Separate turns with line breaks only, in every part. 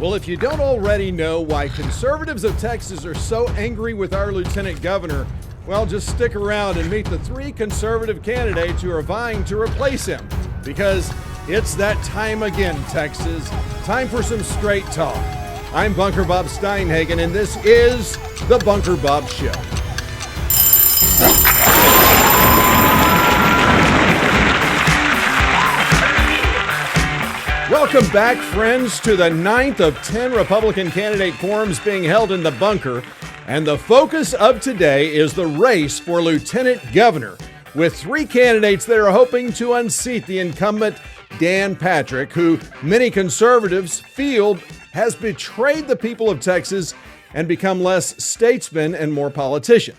Well, if you don't already know why conservatives of Texas are so angry with our lieutenant governor, well, just stick around and meet the three conservative candidates who are vying to replace him. Because it's that time again, Texas. Time for some straight talk. I'm Bunker Bob Steinhagen, and this is The Bunker Bob Show. Welcome back, friends, to the 9th of 10 Republican candidate forums being held in the bunker. And the focus of today is the race for lieutenant governor, with three candidates that are hoping to unseat the incumbent Dan Patrick, who many conservatives feel has betrayed the people of Texas and become less statesman and more politician.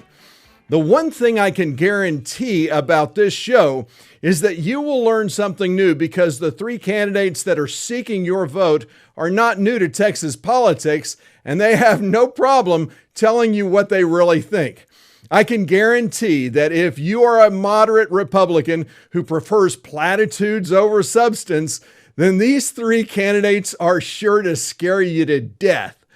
The one thing I can guarantee about this show is that you will learn something new, because the three candidates that are seeking your vote are not new to Texas politics, and they have no problem telling you what they really think. I can guarantee that if you are a moderate Republican who prefers platitudes over substance, then these three candidates are sure to scare you to death.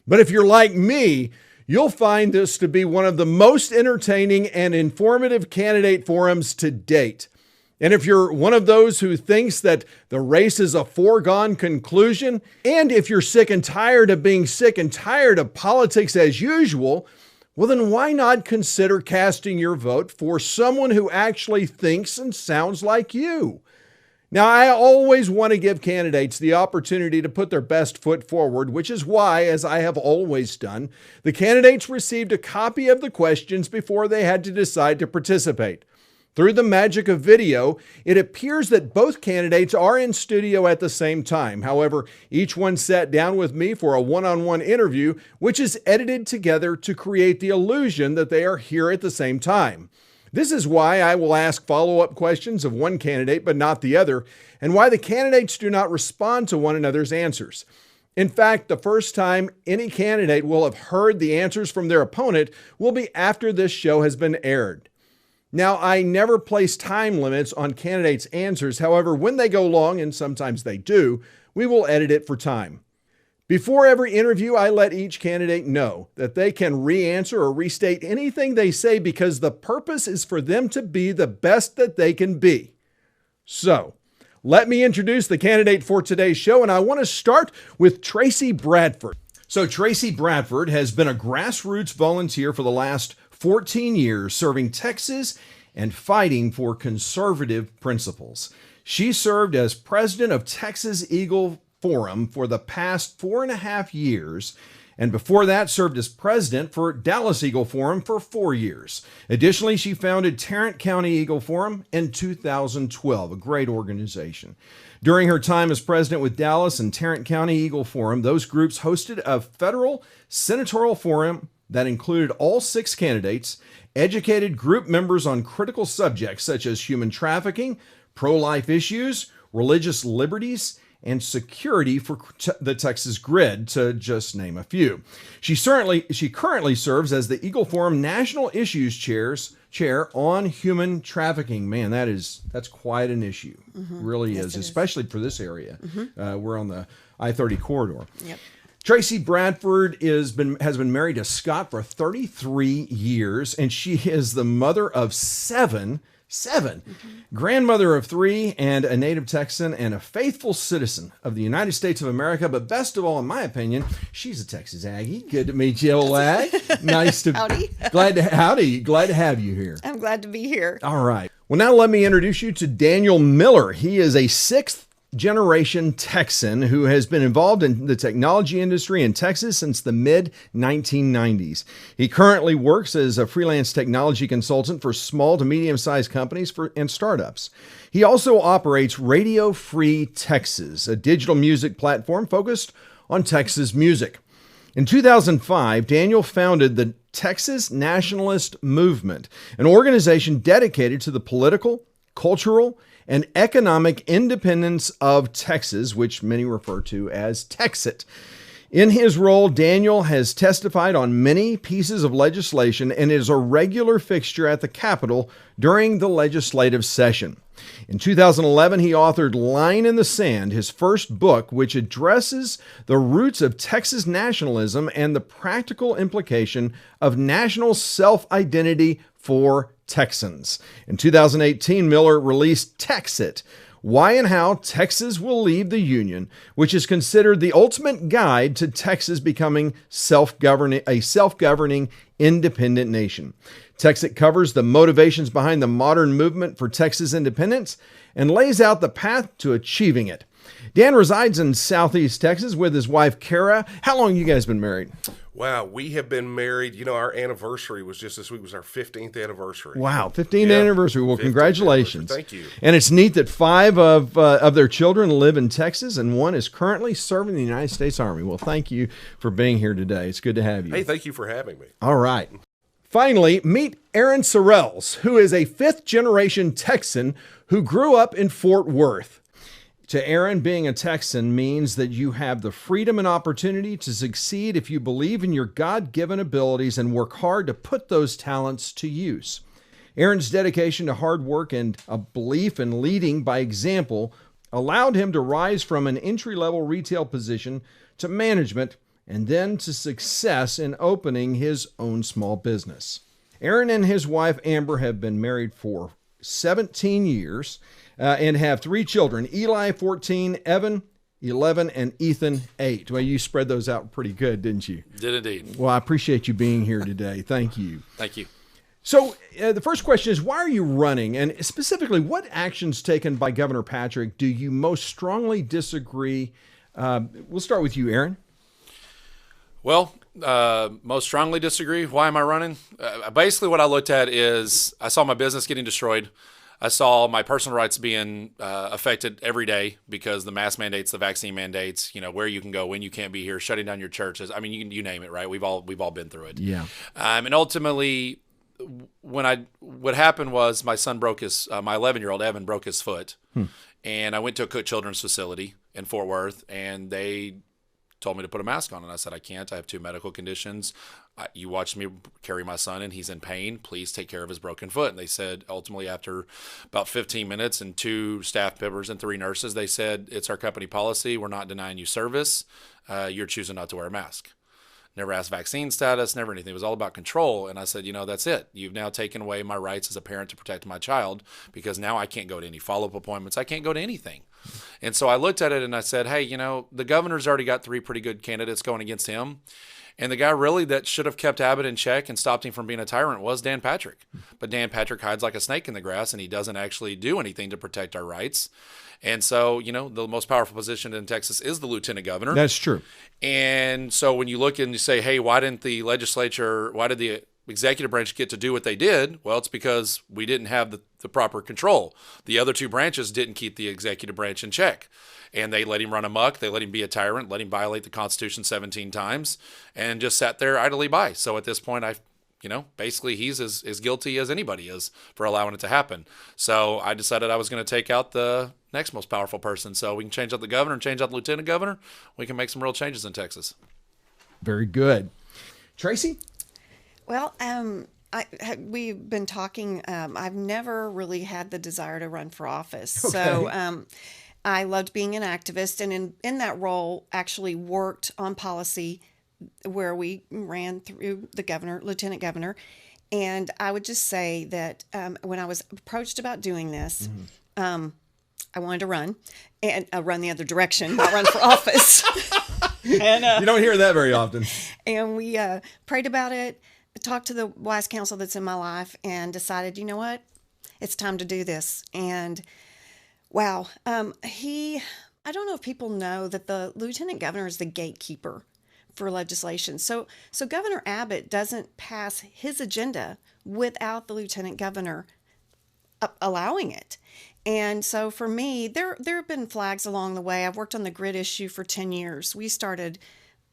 But if you're like me, you'll find this to be one of the most entertaining and informative candidate forums to date. And if you're one of those who thinks that the race is a foregone conclusion, and if you're sick and tired of being sick and tired of politics as usual, well, then why not consider casting your vote for someone who actually thinks and sounds like you? Now, I always want to give candidates the opportunity to put their best foot forward, which is why, as I have always done, the candidates received a copy of the questions before they had to decide to participate. Through the magic of video, it appears that both candidates are in studio at the same time. However, each one sat down with me for a one-on-one interview, which is edited together to create the illusion that they are here at the same time. This is why I will ask follow-up questions of one candidate but not the other, and why the candidates do not respond to one another's answers. In fact, the first time any candidate will have heard the answers from their opponent will be after this show has been aired. Now, I never place time limits on candidates' answers. However, when they go long, and sometimes they do, we will edit it for time. Before every interview, I let each candidate know that they can re-answer or restate anything they say, because the purpose is for them to be the best that they can be. So, let me introduce the candidate for today's show, and I want to start with Trayce Bradford. So, Trayce Bradford has been a grassroots volunteer for the last 14 years, serving Texas and fighting for conservative principles. She served as president of Texas Eagle Forum for the past 4.5 years, and before that served as president for Dallas Eagle Forum for 4 years. Additionally, she founded Tarrant County Eagle Forum in 2012, a great organization. During her time as president with Dallas and Tarrant County Eagle Forum, those groups hosted a federal senatorial forum that included all 6 candidates, educated group members on critical subjects such as human trafficking, pro-life issues, religious liberties, and security for the Texas grid, to just name a few. She currently serves as the Eagle Forum National Issues Chair on human trafficking. Man, that's quite an issue. Mm-hmm. Really yes, is, especially for this area. Mm-hmm. We're on the I-30 corridor. Yep. Tracy Bradford has been married to Scott for 33 years, and she is the mother of seven, grandmother of 3, and a native Texan and a faithful citizen of the United States of America. But best of all, in my opinion, she's a Texas Aggie. Good to meet you, old Ag. Nice to
howdy.
Glad to have you here.
I'm glad to be here.
All right. Well, now let me introduce you to Daniel Miller. He is a 6th generation Texan who has been involved in the technology industry in Texas since the mid-1990s. He currently works as a freelance technology consultant for small to medium-sized companies and startups. He also operates Radio Free Texas, a digital music platform focused on Texas music. In 2005, Daniel founded the Texas Nationalist Movement, an organization dedicated to the political, cultural, and economic independence of Texas, which many refer to as Texit. In his role, Daniel has testified on many pieces of legislation and is a regular fixture at the Capitol during the legislative session. In 2011, he authored Line in the Sand, his first book, which addresses the roots of Texas nationalism and the practical implication of national self-identity for Texans. In 2018, Miller released Texit, Why and How Texas Will Leave the Union, which is considered the ultimate guide to Texas becoming a self-governing independent nation. Texit covers the motivations behind the modern movement for Texas independence and lays out the path to achieving it. Dan resides in Southeast Texas with his wife, Kara. How long have you guys been married?
Wow, we have been married. You know, our anniversary was just this week. It was our 15th anniversary.
Wow, 15th anniversary. Well, congratulations.
Thank you.
And it's neat that 5 of their children live in Texas, and 1 is currently serving in the United States Army. Well, thank you for being here today. It's good to have you.
Hey, thank you for having me.
All right. Finally, meet Aaron Sorrells, who is a 5th-generation Texan who grew up in Fort Worth. To Aaron, being a Texan means that you have the freedom and opportunity to succeed if you believe in your God-given abilities and work hard to put those talents to use. Aaron's dedication to hard work and a belief in leading by example allowed him to rise from an entry-level retail position to management and then to success in opening his own small business. Aaron and his wife, Amber, have been married for 17 years and have 3 children, Eli, 14, Evan, 11, and Ethan, 8. Well, you spread those out pretty good, didn't you?
Did indeed.
Well, I appreciate you being here today. Thank you.
Thank you.
So the first question is, why are you running? And specifically, what actions taken by Governor Patrick do you most strongly disagree? We'll start with you, Aaron.
Well, most strongly disagree. Why am I running? Basically, what I looked at is I saw my business getting destroyed. I saw my personal rights being affected every day because the mask mandates, the vaccine mandates, you know, where you can go, when you can't be here, shutting down your churches. I mean, you name it, right? We've all been through it.
Yeah.
And ultimately, what happened was my son my 11-year-old Evan broke his foot, and I went to a Cook Children's facility in Fort Worth, and they told me to put a mask on, and I said, I can't. I have 2 medical conditions. You watched me carry my son, and he's in pain. Please take care of his broken foot. And they said, ultimately, after about 15 minutes and 2 staff members and 3 nurses, they said, it's our company policy. We're not denying you service. You're choosing not to wear a mask. Never asked vaccine status, never anything. It was all about control. And I said, that's it. You've now taken away my rights as a parent to protect my child because now I can't go to any follow-up appointments. I can't go to anything. And so I looked at it and I said, hey, the governor's already got 3 pretty good candidates going against him. And the guy really that should have kept Abbott in check and stopped him from being a tyrant was Dan Patrick. But Dan Patrick hides like a snake in the grass, and he doesn't actually do anything to protect our rights. And so, the most powerful position in Texas is the lieutenant governor.
That's true.
And so when you look and you say, hey, why did the executive branch get to do what they did? Well, it's because we didn't have the proper control. The other 2 branches didn't keep the executive branch in check. And they let him run amok. They let him be a tyrant, let him violate the Constitution 17 times, and just sat there idly by. So at this point, basically he's as guilty as anybody is for allowing it to happen. So I decided I was going to take out the next most powerful person. So we can change out the governor and change out the lieutenant governor. We can make some real changes in Texas.
Very good. Tracy?
Well, we've been talking. I've never really had the desire to run for office. Okay. So I loved being an activist, and in that role actually worked on policy where we ran through the lieutenant governor. And I would just say that when I was approached about doing this, I wanted to run and run the other direction, not run for office. And,
you don't hear that very often.
And we prayed about it, talked to the wise counsel that's in my life, and decided, you know what, it's time to do this. And wow, I don't know if people know that the lieutenant governor is the gatekeeper for legislation. So Governor Abbott doesn't pass his agenda without the lieutenant governor allowing it. And so for me, there have been flags along the way. I've worked on the grid issue for 10 years. We started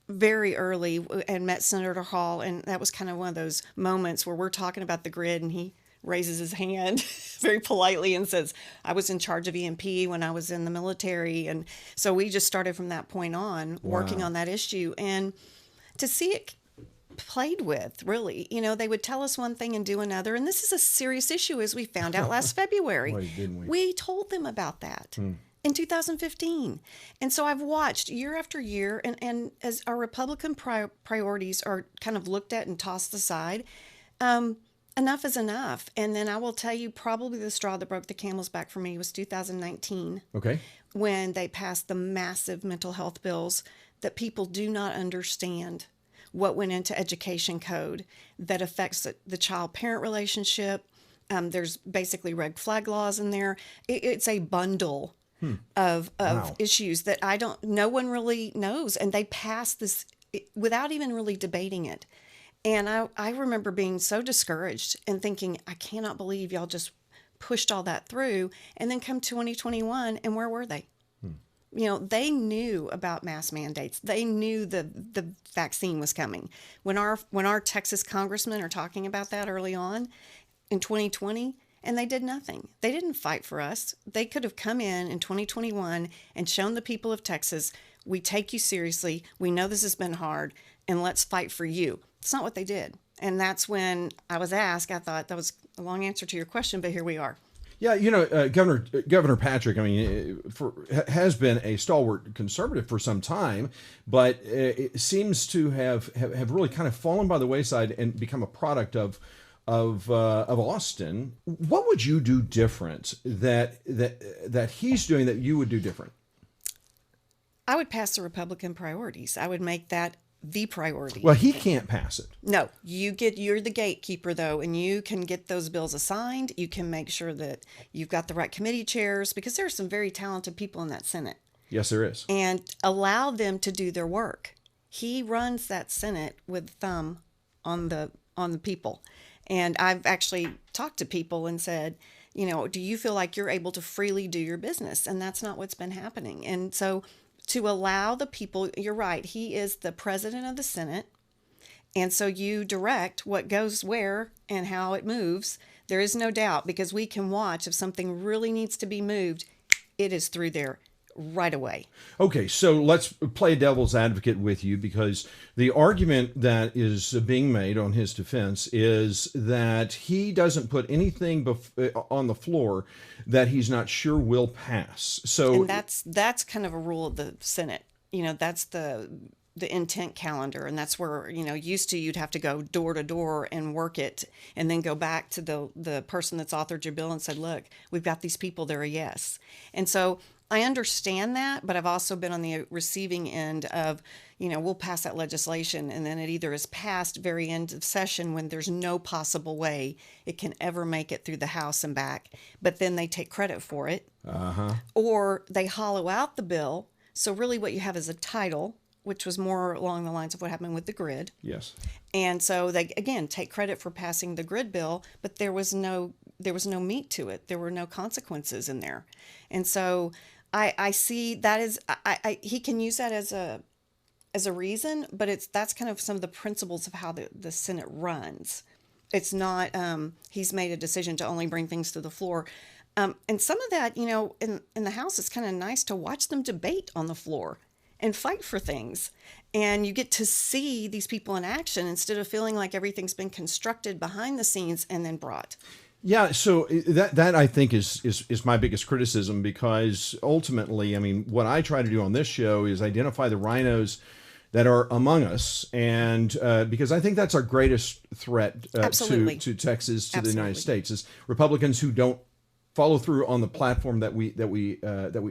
very early and met Senator Hall, and that was kind of one of those moments where we're talking about the grid, and he raises his hand very politely and says, I was in charge of EMP when I was in the military. And so we just started from that point on working on that issue. And to see it played with, really. They would tell us one thing and do another. And this is a serious issue, as we found out last February.
Boy, didn't we?
We told them about that in 2015. And so I've watched year after year, and as our Republican priorities are kind of looked at and tossed aside, enough is enough. And then I will tell you, probably the straw that broke the camel's back for me was 2019.
Okay.
When they passed the massive mental health bills that people do not understand what went into education code that affects the child-parent relationship. There's basically red flag laws in there. It's a bundle of
Wow.
issues that no one really knows. And they passed this without even really debating it. And I remember being so discouraged and thinking, I cannot believe y'all just pushed all that through. And then come 2021, and where were they? They knew about mass mandates. They knew the vaccine was coming. When our Texas congressmen are talking about that early on in 2020, and they did nothing. They didn't fight for us. They could have come in 2021 and shown the people of Texas, we take you seriously. We know this has been hard, and let's fight for you. It's not what they did. And that's when I was asked, I thought that was a long answer to your question, but here we are.
Yeah, Governor Patrick, has been a stalwart conservative for some time, but it seems to have really kind of fallen by the wayside and become a product of Austin. What would you do different that he's doing that you would do different?
I would pass the Republican priorities. I would make that the priority.
Well, he can't pass it.
No, you're the gatekeeper though, and you can get those bills assigned. You can make sure that you've got the right committee chairs, because there are some very talented people in that Senate.
Yes, there is.
And allow them to do their work. He runs that Senate with a thumb on the people. And I've actually talked to people and said, do you feel like you're able to freely do your business? And that's not what's been happening. And so to allow the people, you're right, he is the president of the Senate. And so you direct what goes where and how it moves. There is no doubt, because we can watch if something really needs to be moved, it is through there right away.
Okay, so let's play devil's advocate with you, because the argument that is being made on his defense is that he doesn't put anything on the floor that he's not sure will pass. So
and that's kind of a rule of the Senate. That's the intent calendar, and that's where used to you'd have to go door to door and work it, and then go back to the person that's authored your bill and said, look, we've got these people, they're a yes. And so I understand that, but I've also been on the receiving end of, we'll pass that legislation, and then it either is passed very end of session when there's no possible way it can ever make it through the House and back, but then they take credit for it, or they hollow out the bill. So really what you have is a title, which was more along the lines of what happened with the grid.
Yes.
And so they, again, take credit for passing the grid bill, but there was no meat to it. There were no consequences in there. And so I see that as he can use that as a reason, but that's kind of some of the principles of how the Senate runs. It's not he's made a decision to only bring things to the floor. And some of that, in the House, it's kind of nice to watch them debate on the floor and fight for things. And you get to see these people in action instead of feeling like everything's been constructed behind the scenes and then brought.
Yeah, so that I think is my biggest criticism, because ultimately, what I try to do on this show is identify the rhinos that are among us, and because I think that's our greatest threat to Texas, to
Absolutely.
the United States, is Republicans who don't follow through on the platform that we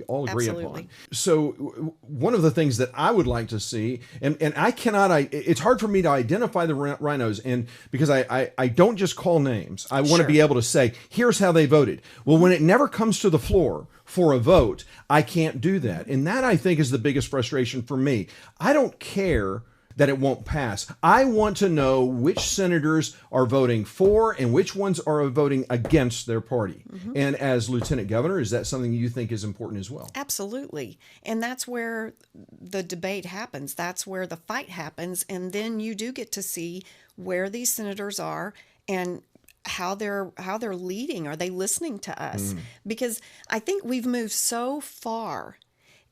all agree
Absolutely.
upon. So one of the things that I would like to see, and it's hard for me to identify the rhinos, and because I don't just call names. I want to be able to say, here's how they voted. Well, when it never comes to the floor for a vote, I can't do that. And that, I think, is the biggest frustration for me. I don't care that it won't pass. I want to know which senators are voting for and which ones are voting against their party. Mm-hmm. And as Lieutenant Governor, is that something you think is important as well?
Absolutely. And that's where the debate happens. That's where the fight happens. And then you do get to see where these senators are and how they're leading. Are they listening to us? Because I think we've moved so far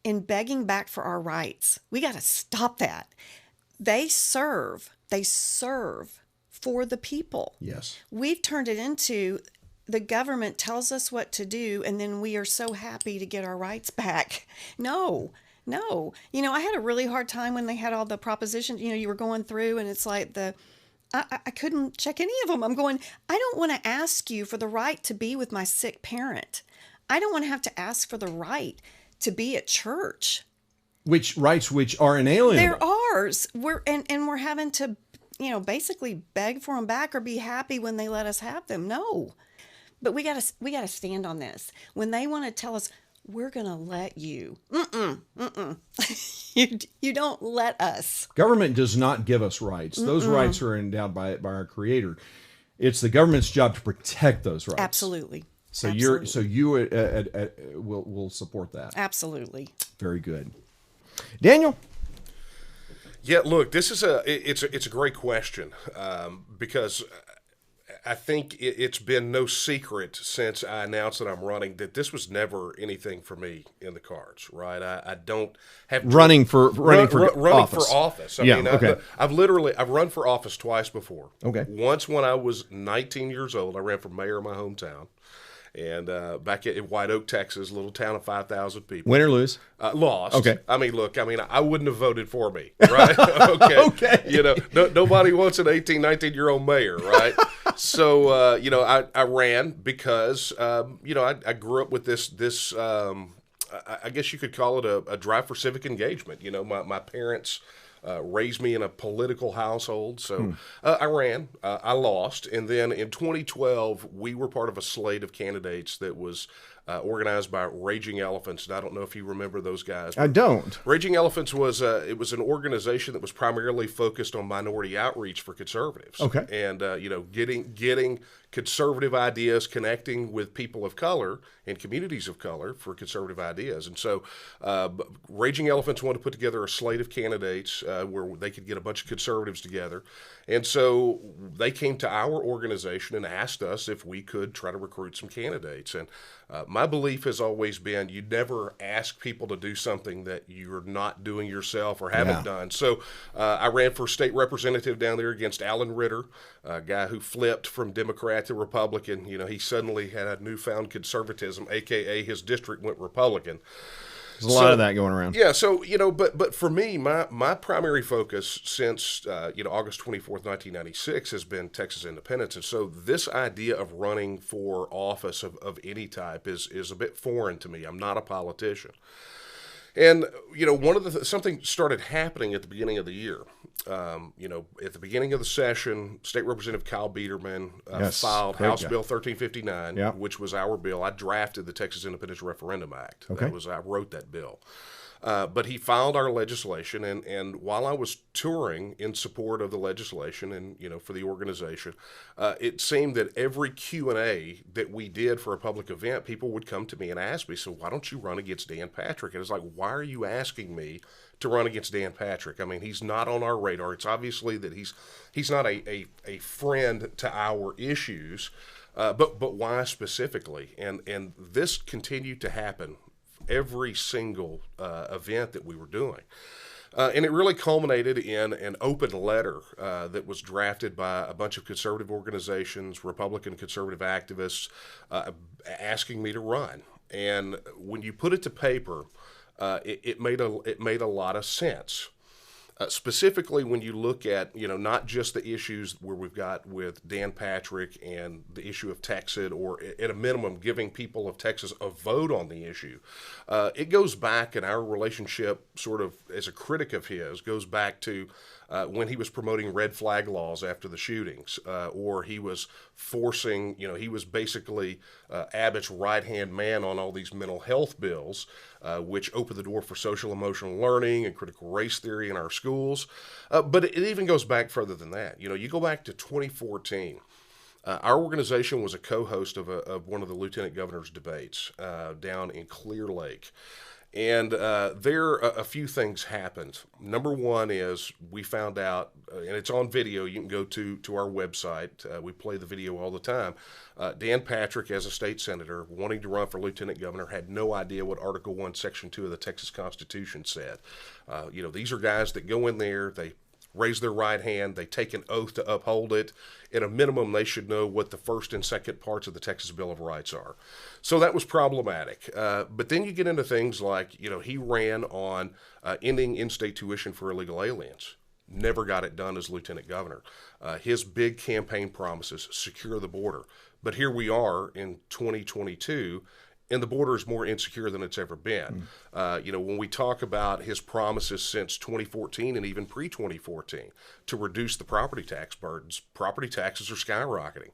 in begging back for our rights. We got to stop that. They serve They serve for the people.
Yes.
We've turned it into the government tells us what to do, and then we are so happy to get our rights back. No. I had a really hard time when they had all the propositions, you were going through, and it's like I couldn't check any of them. I'm going, I don't want to ask you for the right to be with my sick parent. I don't want to have to ask for the right to be at church.
Which are inalienable.
They're ours. We're having to, basically beg for them back or be happy when they let us have them. No. But we gotta stand on this. When they want to tell us, we're gonna let you. You don't let us.
Government does not give us rights. Those rights are endowed by our Creator. It's the government's job to protect those rights.
Absolutely.
So
Absolutely.
you will support that.
Absolutely.
Very good. Daniel?
Yeah, look, this is it's a great question because I think it's been no secret since I announced that I'm running that this was never anything for me in the cards, right? I don't have
Running for
office. I mean,
okay.
I've run for office twice before.
Okay.
Once when I was 19 years old, I ran for mayor of my hometown. And back in White Oak, Texas, a little town of 5,000 people.
Win or lose?
Lost.
Okay.
I mean, look, I wouldn't have voted for me, right? Okay.
Okay.
Nobody wants an 18, 19-year-old mayor, right? So, I ran because, I grew up with this I guess you could call it a drive for civic engagement. My parents raised me in a political household, so I ran. I lost, and then in 2012, we were part of a slate of candidates that was organized by Raging Elephants, and I don't know if you remember those guys.
I don't.
Raging Elephants was an organization that was primarily focused on minority outreach for conservatives.
Okay.
And getting conservative ideas, connecting with people of color and communities of color for conservative ideas. And so Raging Elephants wanted to put together a slate of candidates where they could get a bunch of conservatives together. And so they came to our organization and asked us if we could try to recruit some candidates. And my belief has always been you never ask people to do something that you're not doing yourself or haven't done. So I ran for state representative down there against Alan Ritter, a guy who flipped from Democrat to Republican. He suddenly had a newfound conservatism, a.k.a. his district went Republican.
There's a lot of that going around.
Yeah, so, but for me, my primary focus since, August 24th, 1996 has been Texas independence. And so this idea of running for office of any type is a bit foreign to me. I'm not a politician. And, something started happening at the beginning of the year. At the beginning of the session, State Representative Kyle Biederman filed House Bill 1359, which was our bill. I drafted the Texas Independence Referendum Act.
Okay.
I wrote that bill. But he filed our legislation, and while I was touring in support of the legislation and for the organization, it seemed that every Q&A that we did for a public event, people would come to me and ask me, "So why don't you run against Dan Patrick?" And it's like, why are you asking me to run against Dan Patrick? I mean, he's not on our radar. It's obviously that he's not a friend to our issues, but why specifically? And this continued to happen every single event that we were doing. And it really culminated in an open letter that was drafted by a bunch of conservative organizations, Republican conservative activists, asking me to run. And when you put it to paper, it made a lot of sense. Specifically, when you look at, not just the issues where we've got with Dan Patrick and the issue of Texas, or at a minimum, giving people of Texas a vote on the issue. It goes back, in our relationship, sort of as a critic of his, goes back to when he was promoting red flag laws after the shootings, or he was forcing, he was basically Abbott's right-hand man on all these mental health bills, which opened the door for social emotional learning and critical race theory in our schools. But it even goes back further than that. You go back to 2014. Our organization was a co-host of one of the lieutenant governor's debates down in Clear Lake. And a few things happened. Number one is we found out, and it's on video, you can go to our website. We play the video all the time. Dan Patrick, as a state senator, wanting to run for lieutenant governor, had no idea what Article 1, Section 2 of the Texas Constitution said. These are guys that go in there, they raise their right hand, they take an oath to uphold it. At a minimum, they should know what the first and second parts of the Texas Bill of Rights are. So that was problematic. But then you get into things like, he ran on ending in-state tuition for illegal aliens. Never got it done as lieutenant governor. His big campaign promises, secure the border. But here we are in 2022, and the border is more insecure than it's ever been. When we talk about his promises since 2014 and even pre-2014 to reduce the property tax burdens, property taxes are skyrocketing.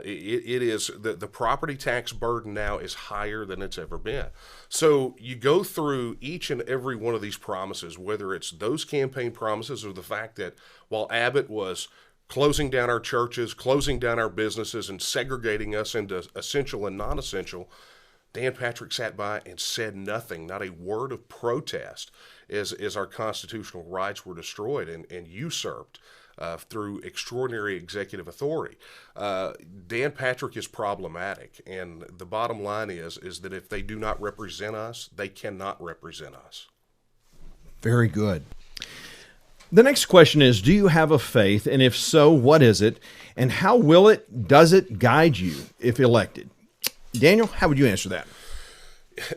It is the property tax burden now is higher than it's ever been. So you go through each and every one of these promises, whether it's those campaign promises or the fact that while Abbott was closing down our churches, closing down our businesses, and segregating us into essential and non-essential, Dan Patrick sat by and said nothing, not a word of protest, as our constitutional rights were destroyed and usurped through extraordinary executive authority. Dan Patrick is problematic, and the bottom line is that if they do not represent us, they cannot represent us.
Very good. The next question is, do you have a faith? And if so, what is it? And how does it guide you if elected? Daniel, how would you answer that?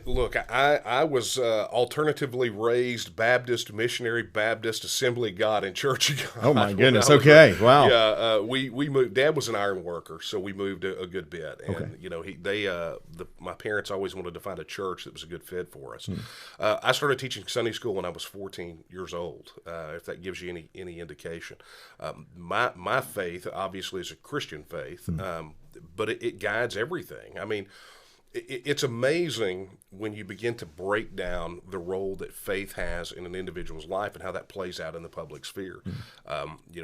Look, I was alternatively raised Baptist, missionary Baptist, Assembly of God, and Church of God.
Oh, my goodness. Okay. Wow.
Yeah, we moved. Dad was an iron worker, so we moved a good bit. And, my parents always wanted to find a church that was a good fit for us. I started teaching Sunday school when I was 14 years old, if that gives you any indication. My faith, obviously, is a Christian faith, but it guides everything. I mean, it's amazing when you begin to break down the role that faith has in an individual's life and how that plays out in the public sphere.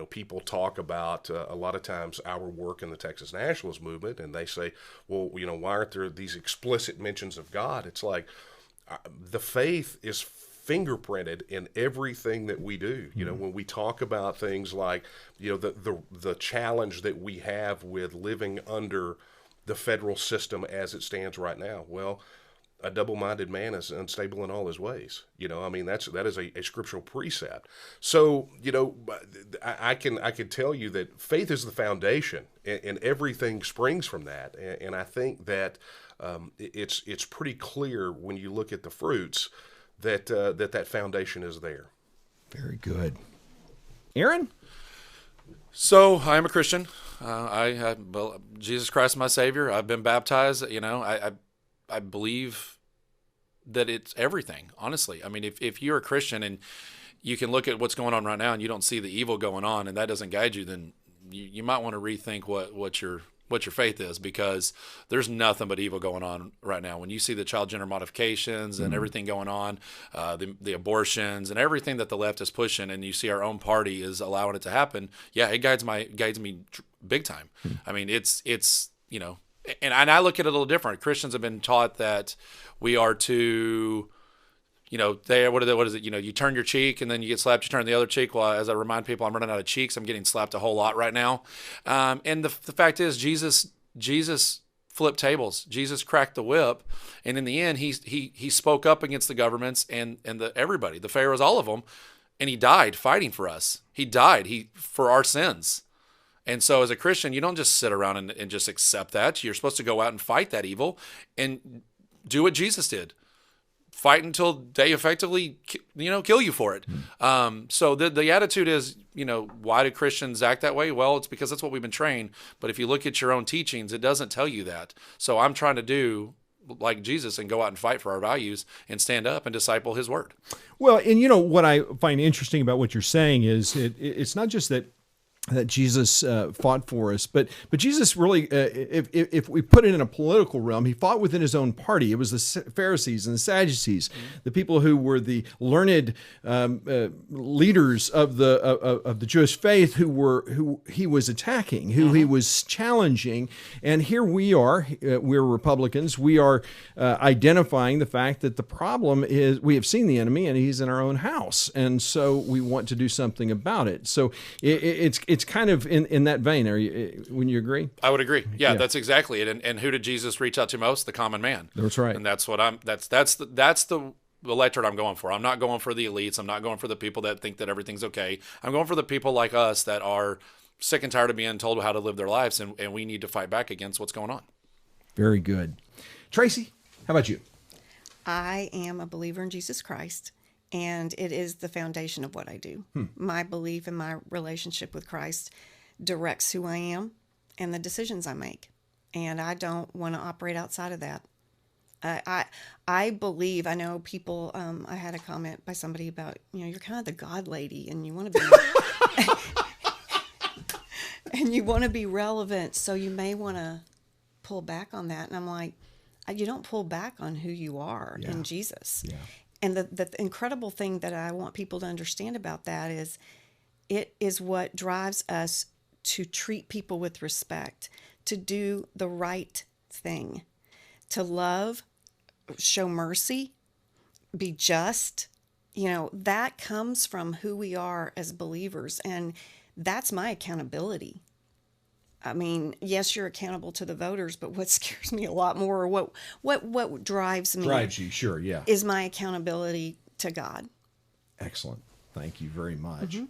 People talk about a lot of times our work in the Texas Nationalist movement, and they say, well, why aren't there these explicit mentions of God? It's like the faith is fingerprinted in everything that we do. When we talk about things like, the challenge that we have with living under the federal system as it stands right now. Well, a double-minded man is unstable in all his ways. That is a scriptural precept. So, I can tell you that faith is the foundation, and everything springs from that. And I think that it's pretty clear when you look at the fruits that foundation is there.
Very good. Aaron?
So I am a Christian. Jesus Christ is my Savior. I've been baptized. I believe that it's everything, honestly. I mean, if you're a Christian and you can look at what's going on right now and you don't see the evil going on and that doesn't guide you, then you might want to rethink what your faith is, because there's nothing but evil going on right now. When you see the child gender modifications and everything going on, the abortions and everything that the left is pushing, and you see our own party is allowing it to happen, yeah, it guides me big time. I mean, it's and I look at it a little different. Christians have been taught that we are to, what is it? You turn your cheek and then you get slapped, you turn the other cheek. Well, as I remind people, I'm running out of cheeks. I'm getting slapped a whole lot right now. And the fact is, Jesus flipped tables. Jesus cracked the whip. And in the end, he spoke up against the governments and everybody, the pharaohs, all of them. And he died fighting for us. He died for our sins. And so as a Christian, you don't just sit around and just accept that. You're supposed to go out and fight that evil and do what Jesus did. Fight until they effectively, kill you for it. So the attitude is, why do Christians act that way? Well, it's because that's what we've been trained. But if you look at your own teachings, it doesn't tell you that. So I'm trying to do like Jesus and go out and fight for our values and stand up and disciple his word.
Well, and what I find interesting about what you're saying is it's not just that Jesus fought for us, but Jesus really, if we put it in a political realm, he fought within his own party. It was the Pharisees and the Sadducees, the people who were the learned leaders of the Jewish faith, who he was attacking, who he was challenging. And here we are, we're Republicans. We are identifying the fact that the problem is we have seen the enemy and he's in our own house, and so we want to do something about it. So it's kind of in that vein. Wouldn't you agree?
I would agree. Yeah, that's exactly it. And who did Jesus reach out to most? The common man.
That's right.
And that's what that's the electorate I'm going for. I'm not going for the elites. I'm not going for the people that think that everything's okay. I'm going for the people like us that are sick and tired of being told how to live their lives, and we need to fight back against what's going on.
Very good. Tracy, how about you?
I am a believer in Jesus Christ, and it is the foundation of what I do. My belief and my relationship with Christ directs who I am and the decisions I make, and I don't want to operate outside of that. I believe, I know people, I had a comment by somebody about, you're kind of the God lady and you want to be, and you want to be relevant. So you may want to pull back on that. And I'm like, you don't pull back on who you are in Jesus. Yeah. And the incredible thing that I want people to understand about that is it is what drives us to treat people with respect, to do the right thing, to love, show mercy, be just. That comes from who we are as believers, and that's my accountability. I mean, yes, you're accountable to the voters, but what scares me a lot more, or what drives me,
you, sure, yeah,
is my accountability to God.
Excellent. Thank you very much.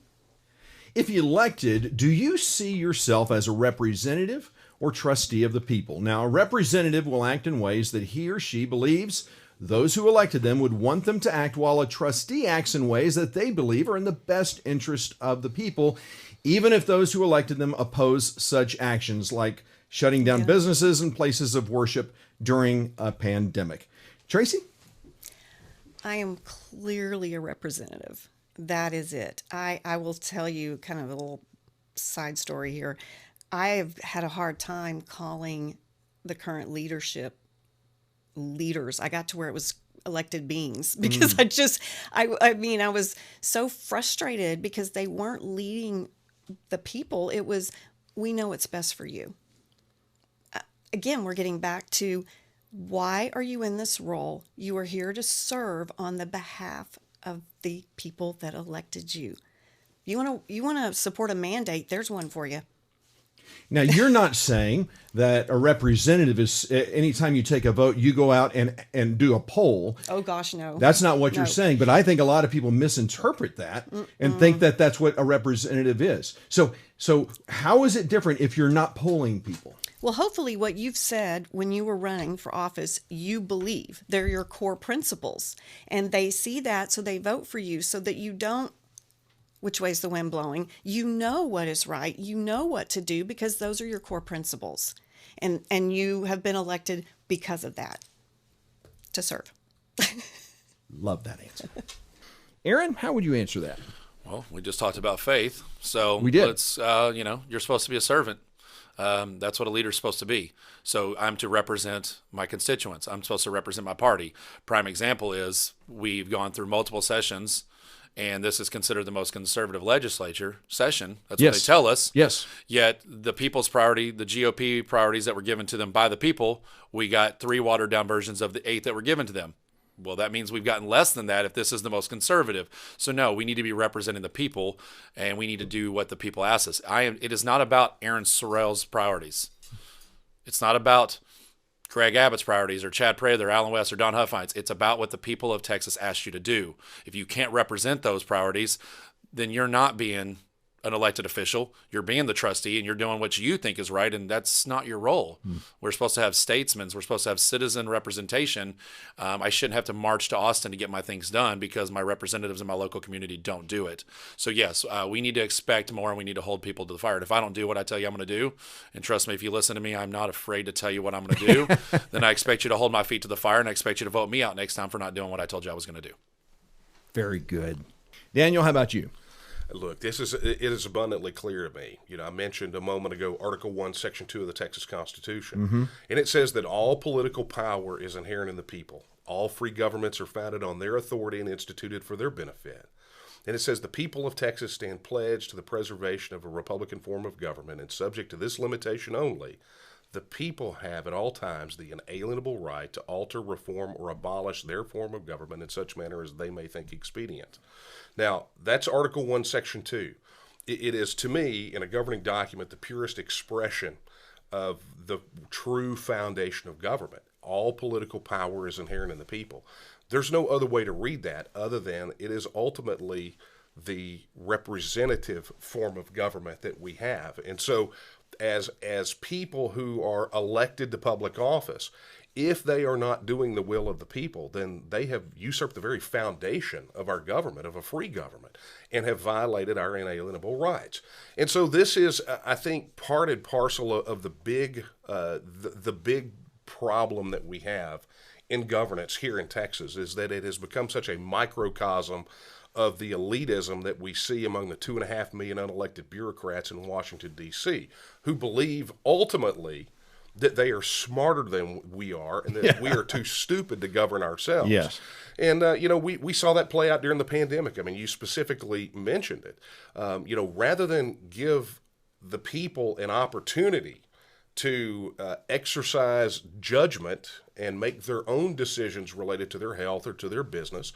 If elected, do you see yourself as a representative or trustee of the people? Now, a representative will act in ways that he or she believes those who elected them would want them to act, while a trustee acts in ways that they believe are in the best interest of the people, even if those who elected them oppose such actions, like shutting down businesses and places of worship during a pandemic. Tracy?
I am clearly a representative. That is it. I will tell you kind of a little side story here. I have had a hard time calling the current leadership leaders. I got to where it was elected beings because I was so frustrated because they weren't leading the people. It was, we know what's best for you. Again, we're getting back to, why are you in this role? You are here to serve on the behalf of the people that elected you. You want to support a mandate, there's one for you.
Now, you're not saying that a representative is, anytime you take a vote, you go out and do a poll.
Oh, gosh, no.
That's not what you're saying, but I think a lot of people misinterpret that and think that that's what a representative is. So how is it different if you're not polling people?
Well, hopefully what you've said when you were running for office, you believe. They're your core principles. And they see that, so they vote for you, so that you don't, which way's the wind blowing? You know what is right. You know what to do, because those are your core principles. And you have been elected because of that, to serve.
Love that answer. Aaron, how would you answer that?
Well, we just talked about faith. So
we did.
Let's, you're supposed to be a servant. That's what a leader's supposed to be. So I'm to represent my constituents. I'm supposed to represent my party. Prime example is we've gone through multiple sessions, and this is considered the most conservative legislature session. That's what they tell us.
Yes.
Yet the people's priority, the GOP priorities that were given to them by the people, we got 3 watered down versions of the 8 that were given to them. Well, that means we've gotten less than that if this is the most conservative. So no, we need to be representing the people, and we need to do what the people ask us. It is not about Aaron Sorrells' priorities. It's not about Greg Abbott's priorities or Chad Prather or Alan West or Don Huffines. It's about what the people of Texas asked you to do. If you can't represent those priorities, then you're not being an elected official. You're being the trustee, and you're doing what you think is right, and that's not your role. We're supposed to have statesmen. We're supposed to have citizen representation. I shouldn't have to march to Austin to get my things done because my representatives in my local community don't do it. So yes, we need to expect more, and we need to hold people to the fire. And if I don't do what I tell you I'm going to do, and trust me, if you listen to me, I'm not afraid to tell you what I'm going to do, then I expect you to hold my feet to the fire, and I expect you to vote me out next time for not doing what I told you I was going to do.
Very good. Daniel, how about you?
Look, it is abundantly clear to me. I mentioned a moment ago Article 1, Section 2 of the Texas Constitution, and it says that all political power is inherent in the people. All free governments are founded on their authority and instituted for their benefit. And it says the people of Texas stand pledged to the preservation of a republican form of government, and subject to this limitation only, the people have at all times the inalienable right to alter, reform, or abolish their form of government in such manner as they may think expedient. Now, that's Article 1, Section 2. It is, to me, in a governing document, the purest expression of the true foundation of government. All political power is inherent in the people. There's no other way to read that other than it is ultimately the representative form of government that we have. And so as people who are elected to public office, if they are not doing the will of the people, then they have usurped the very foundation of our government, of a free government, and have violated our inalienable rights. And so this is, I think, part and parcel of the big problem that we have in governance here in Texas, is that it has become such a microcosm of the elitism that we see among the 2.5 million unelected bureaucrats in Washington, D.C., who believe ultimately that they are smarter than we are and that we are too stupid to govern ourselves.
Yes.
And, we saw that play out during the pandemic. I mean, you specifically mentioned it. Rather than give the people an opportunity to exercise judgment and make their own decisions related to their health or to their business,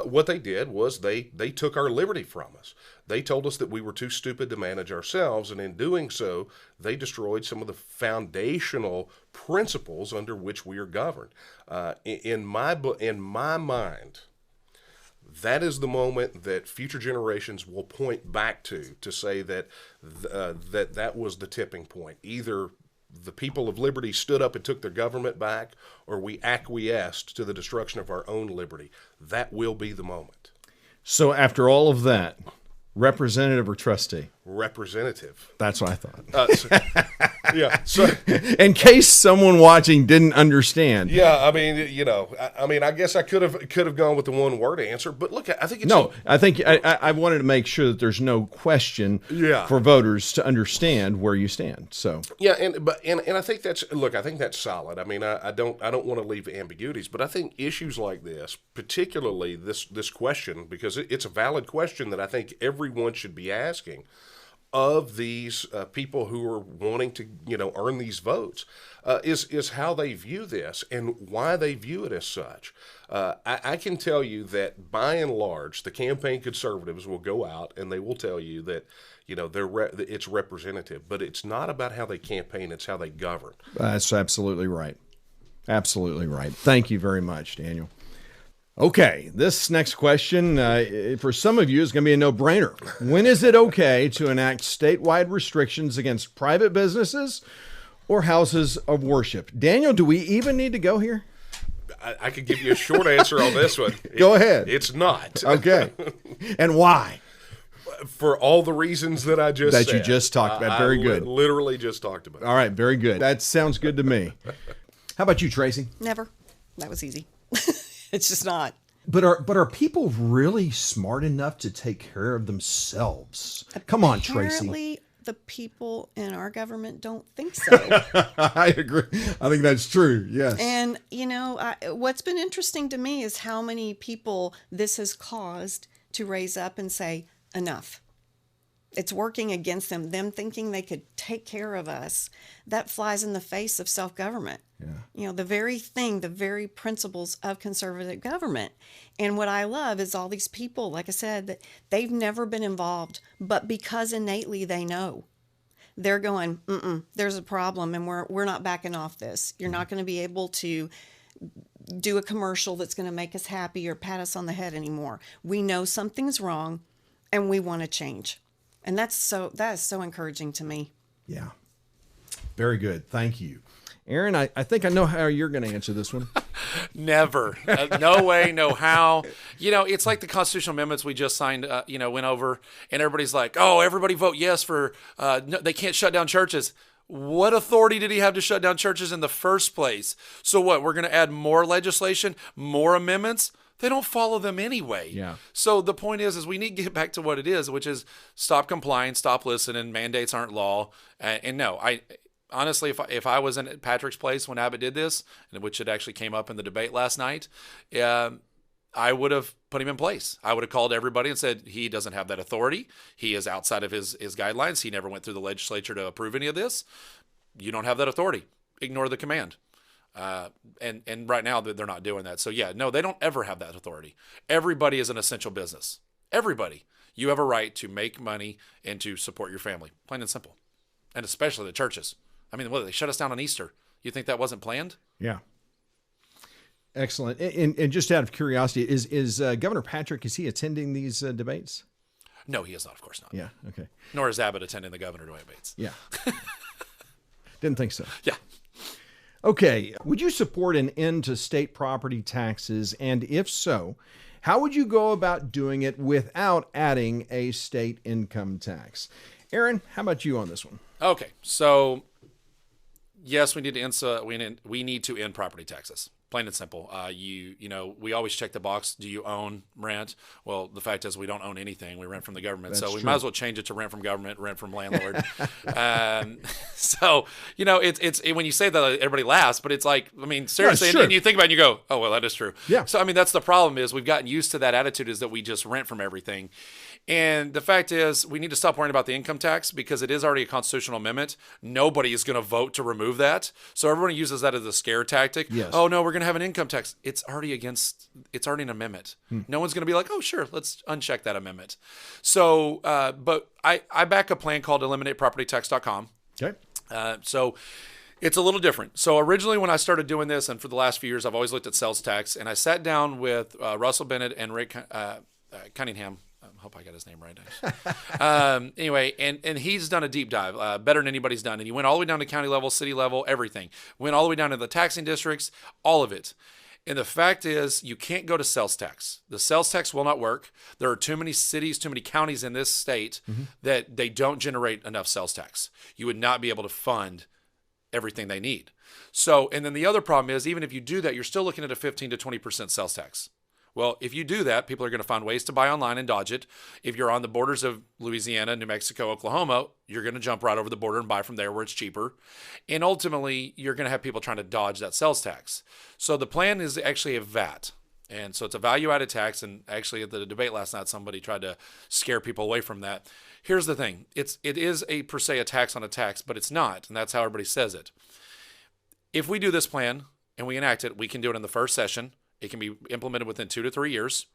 what they did was they took our liberty from us. They told us that we were too stupid to manage ourselves, and in doing so, they destroyed some of the foundational principles under which we are governed. In my mind, that is the moment that future generations will point back to say that that was the tipping point. Either the people of liberty stood up and took their government back, or we acquiesced to the destruction of our own liberty. That will be the moment.
So after all of that, representative or trustee?
Representative.
That's what I thought.
Yeah. So,
in case someone watching didn't understand.
yeah, I mean, I guess I could have gone with the one word answer, but look, I think it's
I think I wanted to make sure that there's no question for voters to understand where you stand. So
yeah, and I think that's solid. I mean, I don't want to leave ambiguities, but I think issues like this, particularly this question, because it's a valid question that I think everyone should be asking of these people who are wanting to, earn these votes, is how they view this and why they view it as such. I can tell you that by and large, the campaign conservatives will go out and they will tell you that, it's representative, but it's not about how they campaign; it's how they govern.
That's absolutely right. Absolutely right. Thank you very much, Daniel. Okay, this next question, for some of you, is going to be a no-brainer. When is it okay to enact statewide restrictions against private businesses or houses of worship? Daniel, do we even need to go here?
I could give you a short answer on this one.
Go ahead.
It's not.
Okay. And why?
For all the reasons that I just said.
That you just talked about. Very good.
Literally just talked about.
All right, very good. That sounds good to me. How about you, Tracy?
Never. That was easy. It's just not.
But are people really smart enough to take care of themselves? Come on, Tracy.
Apparently, the people in our government don't think so.
I agree. I think that's true. Yes.
And, what's been interesting to me is how many people this has caused to raise up and say, enough. It's working against them thinking they could take care of us. That flies in the face of self-government. Yeah. The very principles of conservative government. And what I love is all these people, like I said, that they've never been involved, but because innately they know, they're going, there's a problem and we're not backing off this. You're not going to be able to do a commercial that's going to make us happy or pat us on the head anymore. We know something's wrong and we want to change. And that is so encouraging to me.
Yeah. Very good. Thank you. Aaron, I think I know how you're going to answer this one.
Never. No way, no how. It's like the constitutional amendments we just signed, went over, and everybody's like, oh, everybody vote yes for, no, they can't shut down churches. What authority did he have to shut down churches in the first place? So what, we're going to add more legislation, more amendments? They don't follow them anyway.
Yeah.
So the point is we need to get back to what it is, which is stop complying, stop listening. Mandates aren't law. And no, honestly, if I was in Patrick's place when Abbott did this, and which it actually came up in the debate last night, I would have put him in place. I would have called everybody and said, he doesn't have that authority. He is outside of his guidelines. He never went through the legislature to approve any of this. You don't have that authority. Ignore the command. And right now they're not doing that. So yeah, no, they don't ever have that authority. Everybody is an essential business. Everybody. You have a right to make money and to support your family. Plain and simple. And especially the churches. I mean, what, they shut us down on Easter. You think that wasn't planned?
Yeah. Excellent. And just out of curiosity, is Governor Patrick, is he attending these debates?
No, he is not, of course not.
Yeah. Okay.
Nor is Abbott attending the governor debates.
Yeah. Didn't think so.
Yeah.
Okay. Would you support an end to state property taxes? And if so, how would you go about doing it without adding a state income tax? Aaron, how about you on this one?
Okay. So, yes, we need to end property taxes. Plain and simple. We always check the box. Do you own, rent? Well, the fact is we don't own anything. We rent from the government.
That's
so we
true.
might as well change it to rent from government, rent from landlord. It's when you say that, everybody laughs, but it's like, I mean, seriously,
Yeah, sure.
and you think about it and you go, oh, well, that is true.
Yeah.
So, I mean, that's the problem is we've gotten used to that attitude is that we just rent from everything. And the fact is, we need to stop worrying about the income tax because it is already a constitutional amendment. Nobody is going to vote to remove that. So everyone uses that as a scare tactic.
Yes.
Oh, no, we're going to have an income tax. It's already an amendment. No one's going to be like, oh, sure, let's uncheck that amendment. So, but I back a plan called eliminatepropertytax.com.
Okay.
So it's a little different. So originally when I started doing this, and for the last few years, I've always looked at sales tax, and I sat down with Russell Bennett and Rick Cunningham. I hope I got his name right. Anyway, and he's done a deep dive, better than anybody's done. And he went all the way down to county level, city level, everything. Went all the way down to the taxing districts, all of it. And the fact is, you can't go to sales tax. The sales tax will not work. There are too many cities, too many counties in this state that they don't generate enough sales tax. You would not be able to fund everything they need. So, and then the other problem is, even if you do that, you're still looking at a 15 to 20% sales tax. Well, if you do that, people are going to find ways to buy online and dodge it. If you're on the borders of Louisiana, New Mexico, Oklahoma, you're going to jump right over the border and buy from there where it's cheaper. And ultimately, you're going to have people trying to dodge that sales tax. So the plan is actually a VAT. And so it's a value-added tax. And actually, at the debate last night, somebody tried to scare people away from that. Here's the thing. It is per se a tax on a tax, but it's not. And that's how everybody says it. If we do this plan and we enact it, we can do it in the first session. It can be implemented within 2 to 3 years,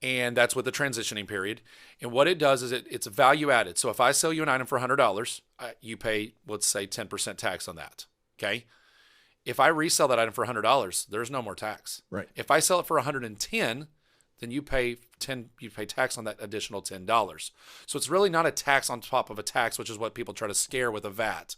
and that's with the transitioning period. And what it does is it's value added. So if I sell you an item for $100, you pay, let's say, 10% tax on that, okay? If I resell that item for $100, there's no more tax.
Right.
If I sell it for $110, then you pay tax on that additional $10. So it's really not a tax on top of a tax, which is what people try to scare with a VAT.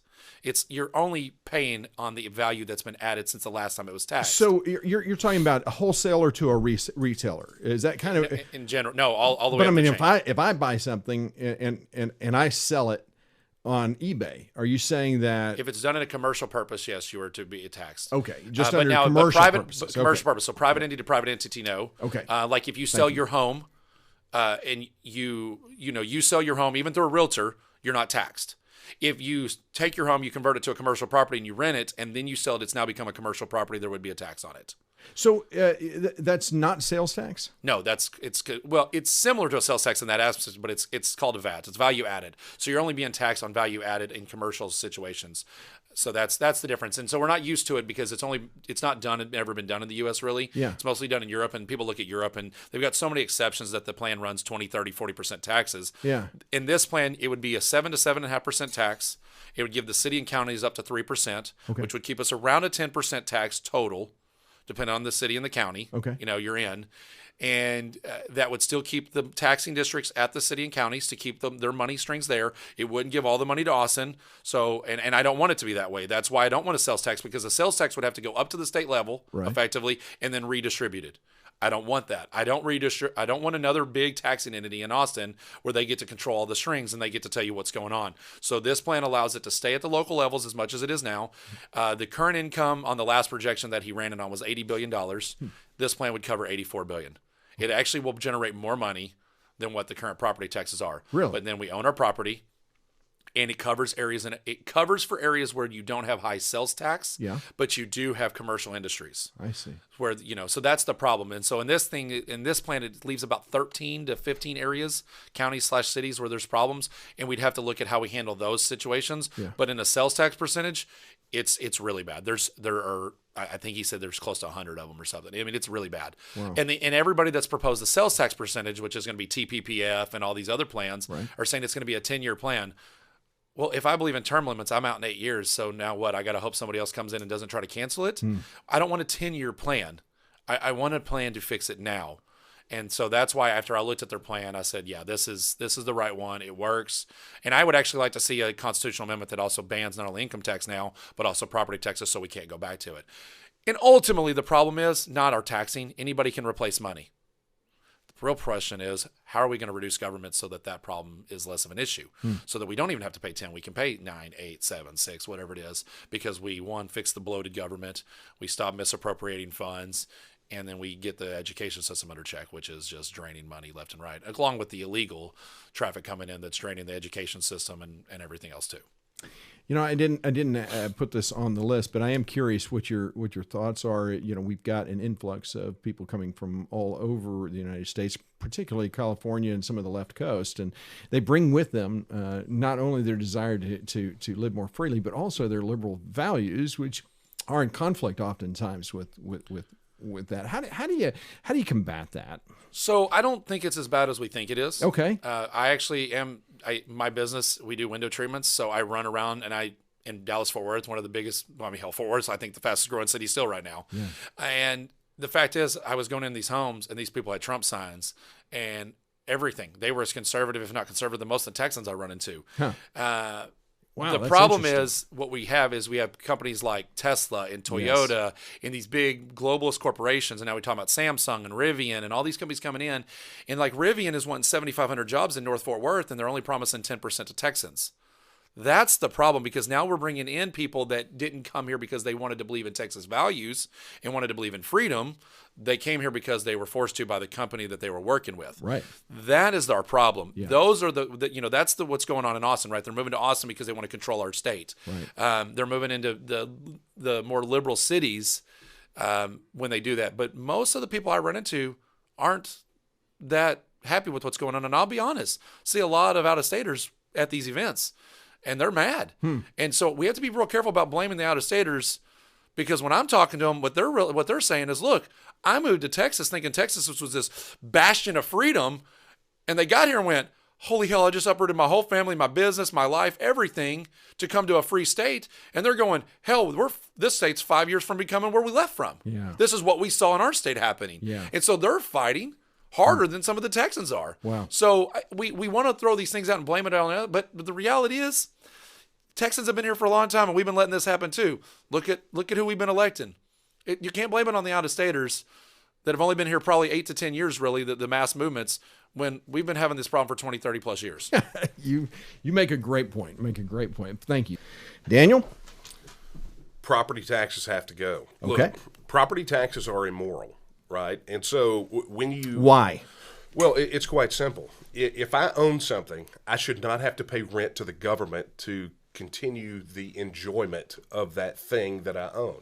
You're only paying on the value that's been added since the last time it was taxed.
So you're talking about a wholesaler to a retailer. Is that kind of
in general? No, all the way.
But I
up
mean,
the chain.
if I buy something and I sell it on eBay, are you saying that
If it's done in a commercial purpose, yes, you are to be taxed.
okay, just
but
under
now,
commercial
private
purposes?
commercial
Okay.
purpose. So private entity to private entity, no.
Okay.
Like if you sell your home, and you sell your home even through a realtor, you're not taxed. If you take your home, you convert it to a commercial property and you rent it, and then you sell it, it's now become a commercial property. There would be a tax on it.
So that's not sales tax?
No, it's similar to a sales tax in that aspect, but it's called a VAT. It's value added. So you're only being taxed on value added in commercial situations. So that's the difference. And so we're not used to it because it's never been done in the US really.
Yeah.
It's mostly done in Europe, and people look at Europe and they've got so many exceptions that the plan runs 20, 30, 40% taxes.
Yeah.
In this plan, it would be a 7 to 7.5% tax. It would give the city and counties up to 3%, which would keep us around a 10% tax total, depending on the city and the county.
Okay.
You're in. And that would still keep the taxing districts at the city and counties to keep their money strings there. It wouldn't give all the money to Austin. So, and I don't want it to be that way. That's why I don't want a sales tax, because the sales tax would have to go up to the state level effectively and then redistributed. I don't want that. I don't want another big taxing entity in Austin where they get to control all the strings and they get to tell you what's going on. So this plan allows it to stay at the local levels as much as it is now. The current income on the last projection that he ran it on was $80 billion. This plan would cover $84 billion. It actually will generate more money than what the current property taxes are.
Really?
But then we own our property, and it covers areas, and it covers for areas where you don't have high sales tax, but you do have commercial industries.
I see.
Where, so that's the problem. And so in this plan, it leaves about 13 to 15 areas, counties/cities where there's problems, and we'd have to look at how we handle those situations.
Yeah.
But in a sales tax percentage, it's really bad. I think he said there's close to 100 of them or something. I mean, it's really bad.
Wow.
And everybody that's proposed the sales tax percentage, which is going to be TPPF and all these other plans, are saying it's going to be a 10-year plan. Well, if I believe in term limits, I'm out in 8 years. So now what? I got to hope somebody else comes in and doesn't try to cancel it. I don't want a 10-year plan. I want a plan to fix it now. And so that's why after I looked at their plan, I said, yeah, this is the right one. It works. And I would actually like to see a constitutional amendment that also bans not only income tax now, but also property taxes so we can't go back to it. And ultimately, the problem is not our taxing. Anybody can replace money. The real question is, how are we going to reduce government so that problem is less of an issue? So that we don't even have to pay 10. We can pay 9, 8, 7, 6, whatever it is, because we, one, fix the bloated government, we stop misappropriating funds, and then we get the education system under check, which is just draining money left and right, along with the illegal traffic coming in that's draining the education system and everything else too.
You know, I didn't put this on the list, but I am curious what your thoughts are. You know, we've got an influx of people coming from all over the United States, particularly California and some of the left coast, and they bring with them not only their desire to live more freely, but also their liberal values, which are in conflict oftentimes with that. How do you combat that?
So I don't think it's as bad as we think it is.
Okay.
I actually am. My business, we do window treatments, so I run around and in Dallas Fort Worth, one of the biggest. Well, I mean, hell, Fort Worth, I think the fastest growing city still right now. Yeah. And the fact is, I was going in these homes and these people had Trump signs and everything. They were as conservative, if not conservative, than most of the Texans I run into.
Huh. Wow,
the problem is what we have companies like Tesla and Toyota and these big globalist corporations. And now we're talking about Samsung and Rivian and all these companies coming in. And like Rivian is wanting 7,500 jobs in North Fort Worth, and they're only promising 10% to Texans. That's the problem, because now we're bringing in people that didn't come here because they wanted to believe in Texas values and wanted to believe in freedom. They came here because they were forced to by the company that they were working with.
Right.
That is our problem.
Yeah.
Those are that's what's going on in Austin, right? They're moving to Austin because they want to control our state.
Right.
They're moving into the more liberal cities when they do that. But most of the people I run into aren't that happy with what's going on. And I'll be honest, see a lot of out-of-staters at these events. And they're mad. And so we have to be real careful about blaming the out-of-staters, because when I'm talking to them, what they're saying is, look, I moved to Texas thinking Texas was this bastion of freedom, and they got here and went, holy hell, I just uprooted my whole family, my business, my life, everything to come to a free state. And they're going, hell, this state's 5 years from becoming where we left from.
Yeah.
This is what we saw in our state happening.
Yeah.
And so they're fighting harder than some of the Texans are.
Wow.
So we want to throw these things out and blame it on the other, but the reality is Texans have been here for a long time, and we've been letting this happen too. Look at who we've been electing. You can't blame it on the out-of-staters that have only been here probably 8 to 10 years, really, the mass movements, when we've been having this problem for 20, 30 plus years.
You make a great point. Thank you. Daniel?
Property taxes have to go.
Okay.
Look, property taxes are immoral, right? And so when you...
Why?
Well, it's quite simple. If I own something, I should not have to pay rent to the government to continue the enjoyment of that thing that I own.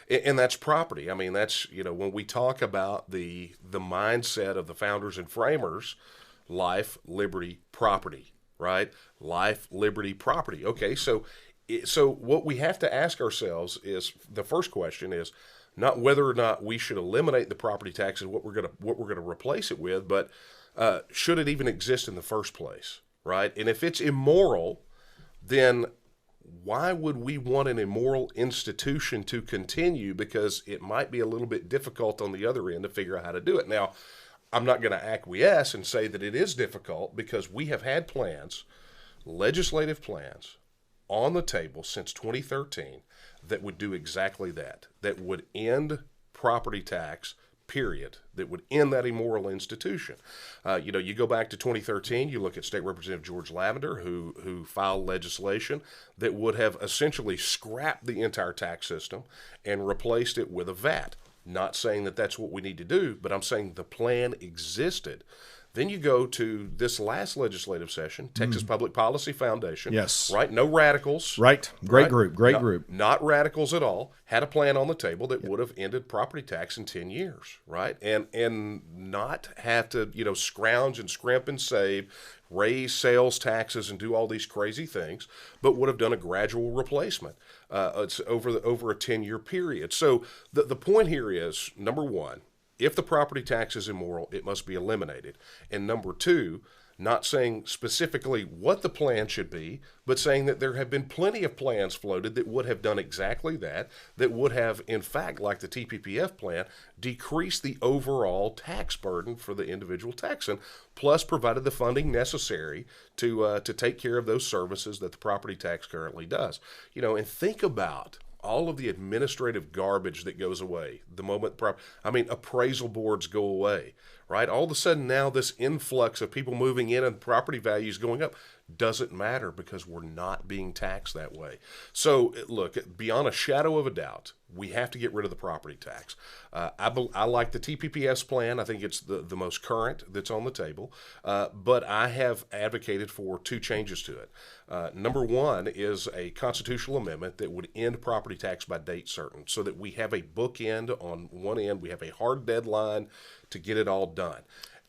And that's property. I mean, that's, when we talk about the mindset of the founders and framers, life, liberty, property, right? Life, liberty, property. Okay, so what we have to ask ourselves is, the first question is not whether or not we should eliminate the property tax and what we're going to replace it with, but should it even exist in the first place, right? And if it's immoral, then why would we want an immoral institution to continue? Because it might be a little bit difficult on the other end to figure out how to do it. Now, I'm not going to acquiesce and say that it is difficult, because we have had plans, legislative plans, on the table since 2013 that would do exactly that would end property tax, period, that would end that immoral institution. You go back to 2013, you look at State Representative George Lavender, who filed legislation that would have essentially scrapped the entire tax system and replaced it with a VAT. Not saying that that's what we need to do, but I'm saying the plan existed. Then you go to this last legislative session, Texas Public Policy Foundation.
Yes.
Right? No radicals.
Right. Great
right?
group.
Not radicals at all. Had a plan on the table that would have ended property tax in 10 years, right? And not have to, scrounge and scrimp and save, raise sales taxes and do all these crazy things, but would have done a gradual replacement. It's over a 10-year period. So the point here is, number one, if the property tax is immoral, it must be eliminated. And number two, not saying specifically what the plan should be, but saying that there have been plenty of plans floated that would have done exactly that, that would have, in fact, like the TPPF plan, decreased the overall tax burden for the individual Texan, plus provided the funding necessary to take care of those services that the property tax currently does. And think about all of the administrative garbage that goes away the moment appraisal boards go away, right? All of a sudden now this influx of people moving in and property values going up doesn't matter because we're not being taxed that way. So look, beyond a shadow of a doubt, we have to get rid of the property tax. I like the TPPS plan. I think it's the most current that's on the table. But I have advocated for two changes to it. Number one is a constitutional amendment that would end property tax by date certain so that we have a bookend on one end. We have a hard deadline to get it all done.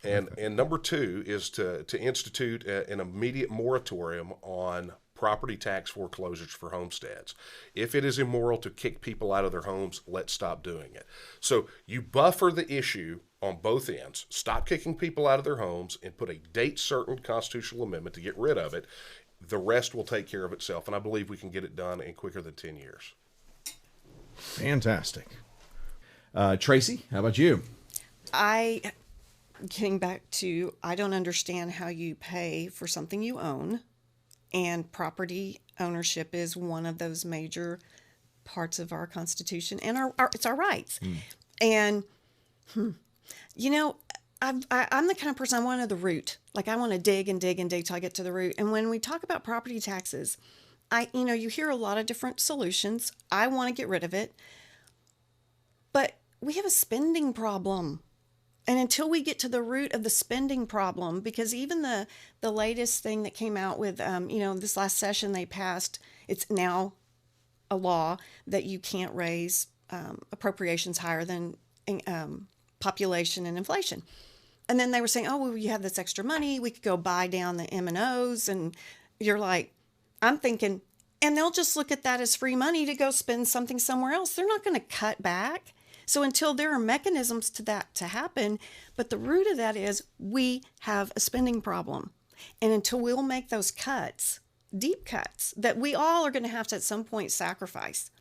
And number two is to institute an immediate moratorium on property tax foreclosures for homesteads. If it is immoral to kick people out of their homes, let's stop doing it. So you buffer the issue on both ends. Stop kicking people out of their homes and put a date certain constitutional amendment to get rid of it. The rest will take care of itself. And I believe we can get it done in quicker than 10 years.
Fantastic. Tracy, how about you?
Getting back to, I don't understand how you pay for something you own, and property ownership is one of those major parts of our Constitution, and it's our rights. And I'm the kind of person, I want to know the root. Like, I want to dig and dig and dig till I get to the root. And when we talk about property taxes, you hear a lot of different solutions. I want to get rid of it, but we have a spending problem. And until we get to the root of the spending problem, because even the latest thing that came out with, this last session they passed, it's now a law that you can't raise appropriations higher than population and inflation. And then they were saying, oh, well, you have this extra money, we could go buy down the M&Os. And you're like, I'm thinking, and they'll just look at that as free money to go spend something somewhere else. They're not going to cut back. So until there are mechanisms to that to happen, but the root of that is we have a spending problem. And until we'll make those cuts, deep cuts, that we all are going to have to at some point sacrifice.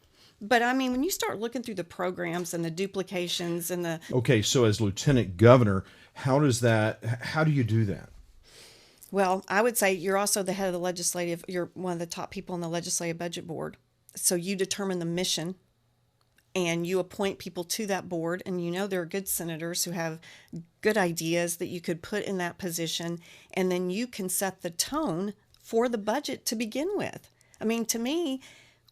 But I mean, when you start looking through the programs and the duplications and the...
Okay, so as Lieutenant Governor, how do you do that?
Well, I would say you're also the head of you're one of the top people in the Legislative Budget Board. So you determine the mission and you appoint people to that board, and there are good senators who have good ideas that you could put in that position, and then you can set the tone for the budget to begin with. I mean, to me,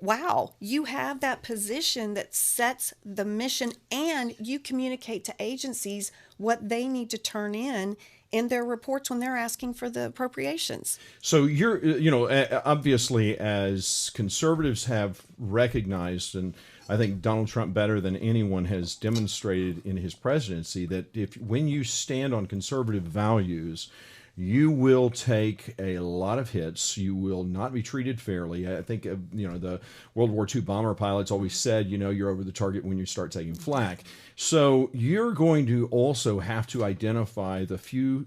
wow, you have that position that sets the mission, and you communicate to agencies what they need to turn in their reports when they're asking for the appropriations.
So you're, obviously, as conservatives have recognized, and I think Donald Trump better than anyone has demonstrated in his presidency, that when you stand on conservative values, you will take a lot of hits. You will not be treated fairly. I think, the World War II bomber pilots always said, you're over the target when you start taking flak. So you're going to also have to identify the few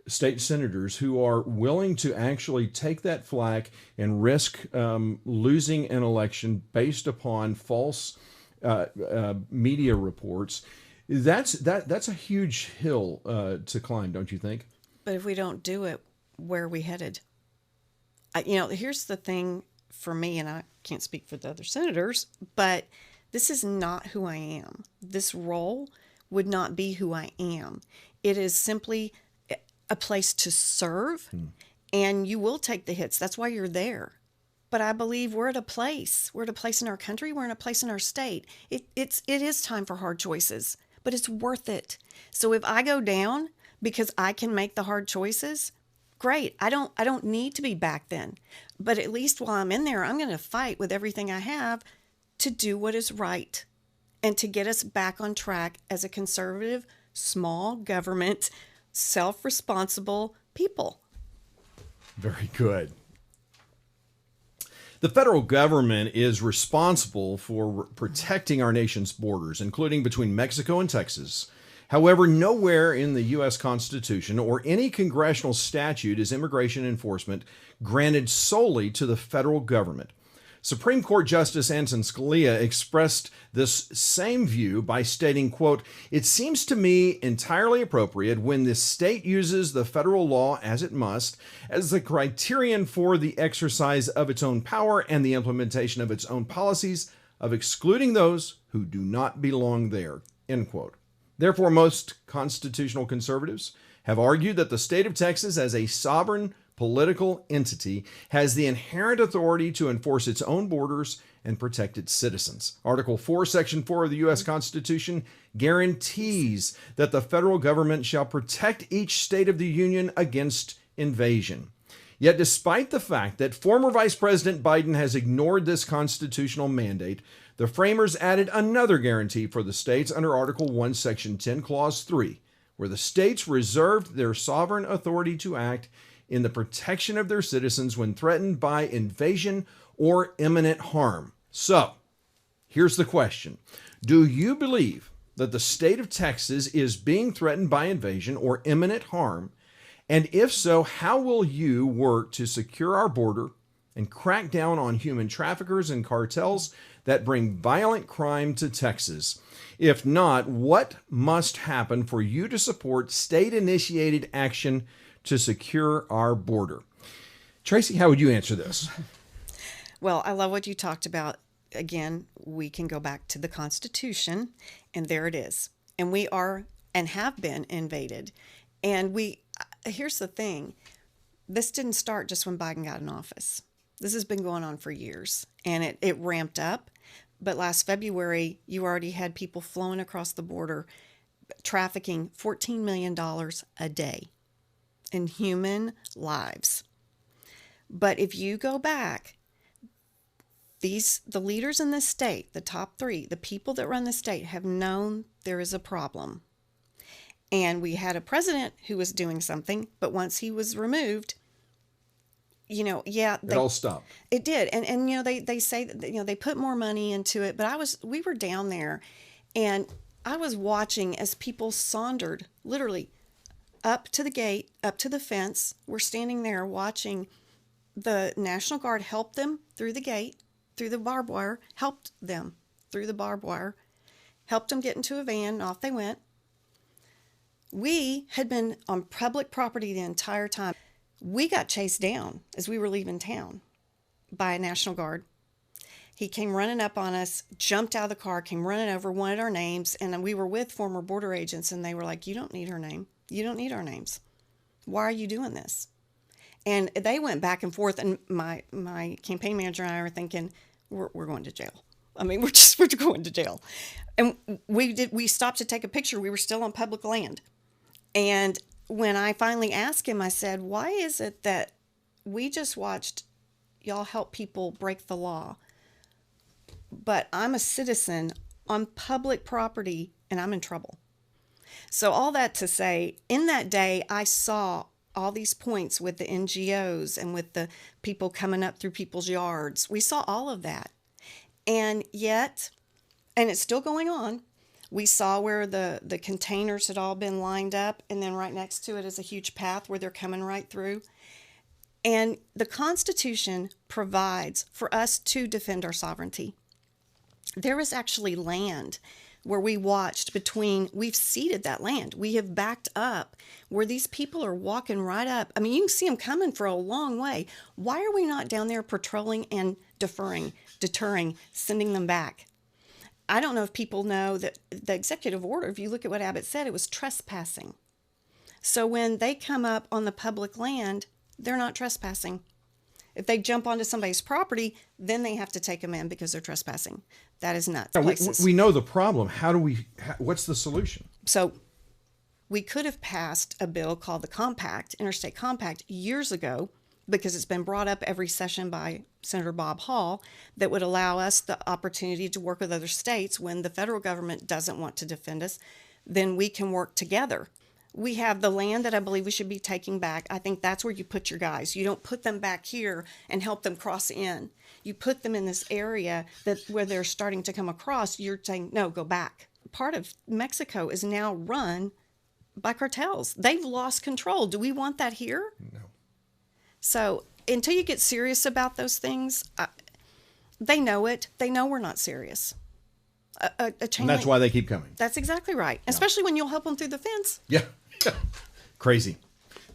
state senators who are willing to actually take that flak and risk losing an election based upon false media reports. That's a huge hill to climb, don't you think?
But if we don't do it, where are we headed? Here's the thing for me, and I can't speak for the other senators, but this is not who I am. This role would not be who I am. It is simply a place to serve, and you will take the hits. That's why you're there. But I believe we're at a place. We're at a place in our country. We're in a place in our state. It is time for hard choices, but it's worth it. So if I go down because I can make the hard choices, great. I don't need to be back then. But at least while I'm in there, I'm going to fight with everything I have to do what is right and to get us back on track as a conservative, small government, self-responsible people.
Very good. The federal government is responsible for protecting our nation's borders, including between Mexico and Texas. However, nowhere in the U.S. Constitution or any congressional statute is immigration enforcement granted solely to the federal government. Supreme Court Justice Antonin Scalia expressed this same view by stating, quote, "It seems to me entirely appropriate when the state uses the federal law, as it must, as the criterion for the exercise of its own power and the implementation of its own policies of excluding those who do not belong there," end quote. Therefore, most constitutional conservatives have argued that the state of Texas, as a sovereign political entity, has the inherent authority to enforce its own borders and protect its citizens. Article 4, Section 4 of the U.S. Constitution guarantees that the federal government shall protect each state of the Union against invasion. Yet, despite the fact that former Vice President Biden has ignored this constitutional mandate, the framers added another guarantee for the states under Article 1, Section 10, Clause 3, where the states reserved their sovereign authority to act in the protection of their citizens when threatened by invasion or imminent harm. So, here's the question. Do you believe that the state of Texas is being threatened by invasion or imminent harm? And if so, how will you work to secure our border and crack down on human traffickers and cartels that bring violent crime to Texas? If not, what must happen for you to support state-initiated action to secure our border? Tracy, how would you answer this?
Well, I love what you talked about. Again, we can go back to the Constitution, and there it is. And we are and have been invaded. And here's the thing. This didn't start just when Biden got in office. This has been going on for years, and it ramped up. But last February, you already had people flowing across the border, trafficking $14 million a day in human lives. But if you go back, the leaders in this state, the top three, the people that run the state, have known there is a problem. And we had a president who was doing something, but once he was removed,
It all stopped.
It did. And they say that, they put more money into it, but we were down there, and I was watching as people sauntered literally up to the gate, up to the fence. We're standing there watching the National Guard help them through the gate, through the barbed wire, helped them through the barbed wire, helped them get into a van, and off they went. We had been on public property the entire time. We got chased down as we were leaving town by a National Guard. He came running up on us, jumped out of the car, came running over, wanted our names, and we were with former border agents, and they were like, "You don't need her name. You don't need our names. Why are you doing this?" And they went back and forth, and my campaign manager and I were thinking, we're going to jail. I mean, we're going to jail. And we stopped to take a picture. We were still on public land. And when I finally asked him, I said, "Why is it that we just watched y'all help people break the law, but I'm a citizen on public property and I'm in trouble?" So all that to say, in that day, I saw all these points with the NGOs and with the people coming up through people's yards. We saw all of that. And yet, and it's still going on, we saw where the containers had all been lined up, and then right next to it is a huge path where they're coming right through. And the Constitution provides for us to defend our sovereignty. There is actually land where we watched we've ceded that land. We have backed up where these people are walking right up. I mean, you can see them coming for a long way. Why are we not down there patrolling and deterring, sending them back? I don't know if people know that the executive order, if you look at what Abbott said, it was trespassing. So when they come up on the public land, they're not trespassing. If they jump onto somebody's property, then they have to take them in because they're trespassing. That is nuts.
We know the problem. What's the solution?
So we could have passed a bill called the Compact, Interstate Compact, years ago, because it's been brought up every session by Senator Bob Hall, that would allow us the opportunity to work with other states when the federal government doesn't want to defend us. Then we can work together. We have the land that I believe we should be taking back. I think that's where you put your guys. You don't put them back here and help them cross in. You put them in this area where they're starting to come across. You're saying, no, go back. Part of Mexico is now run by cartels. They've lost control. Do we want that here?
No.
So until you get serious about those things, they know it. They know we're not serious. A chain
And that's
link-
why they keep coming.
That's exactly right. Especially when you'll help them through the fence.
Yeah. Crazy.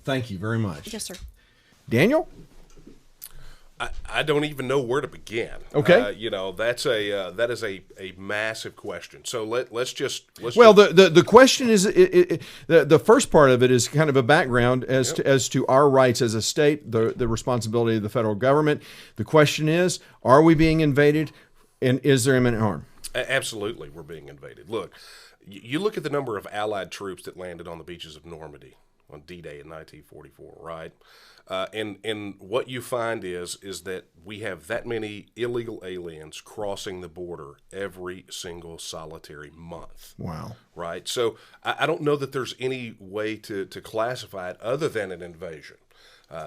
Thank you very much.
Yes, sir.
Daniel?
I don't even know where to begin.
Okay.
That is a massive question. So let's just
Well, the question is the first part of it is kind of a background as to our rights as a state, the responsibility of the federal government. The question is, are we being invaded, and is there imminent harm?
Absolutely, we're being invaded. Look, you look at the number of Allied troops that landed on the beaches of Normandy on D-Day in 1944, right? And what you find is that we have that many illegal aliens crossing the border every single solitary month.
Wow.
Right? So I don't know that there's any way to classify it other than an invasion.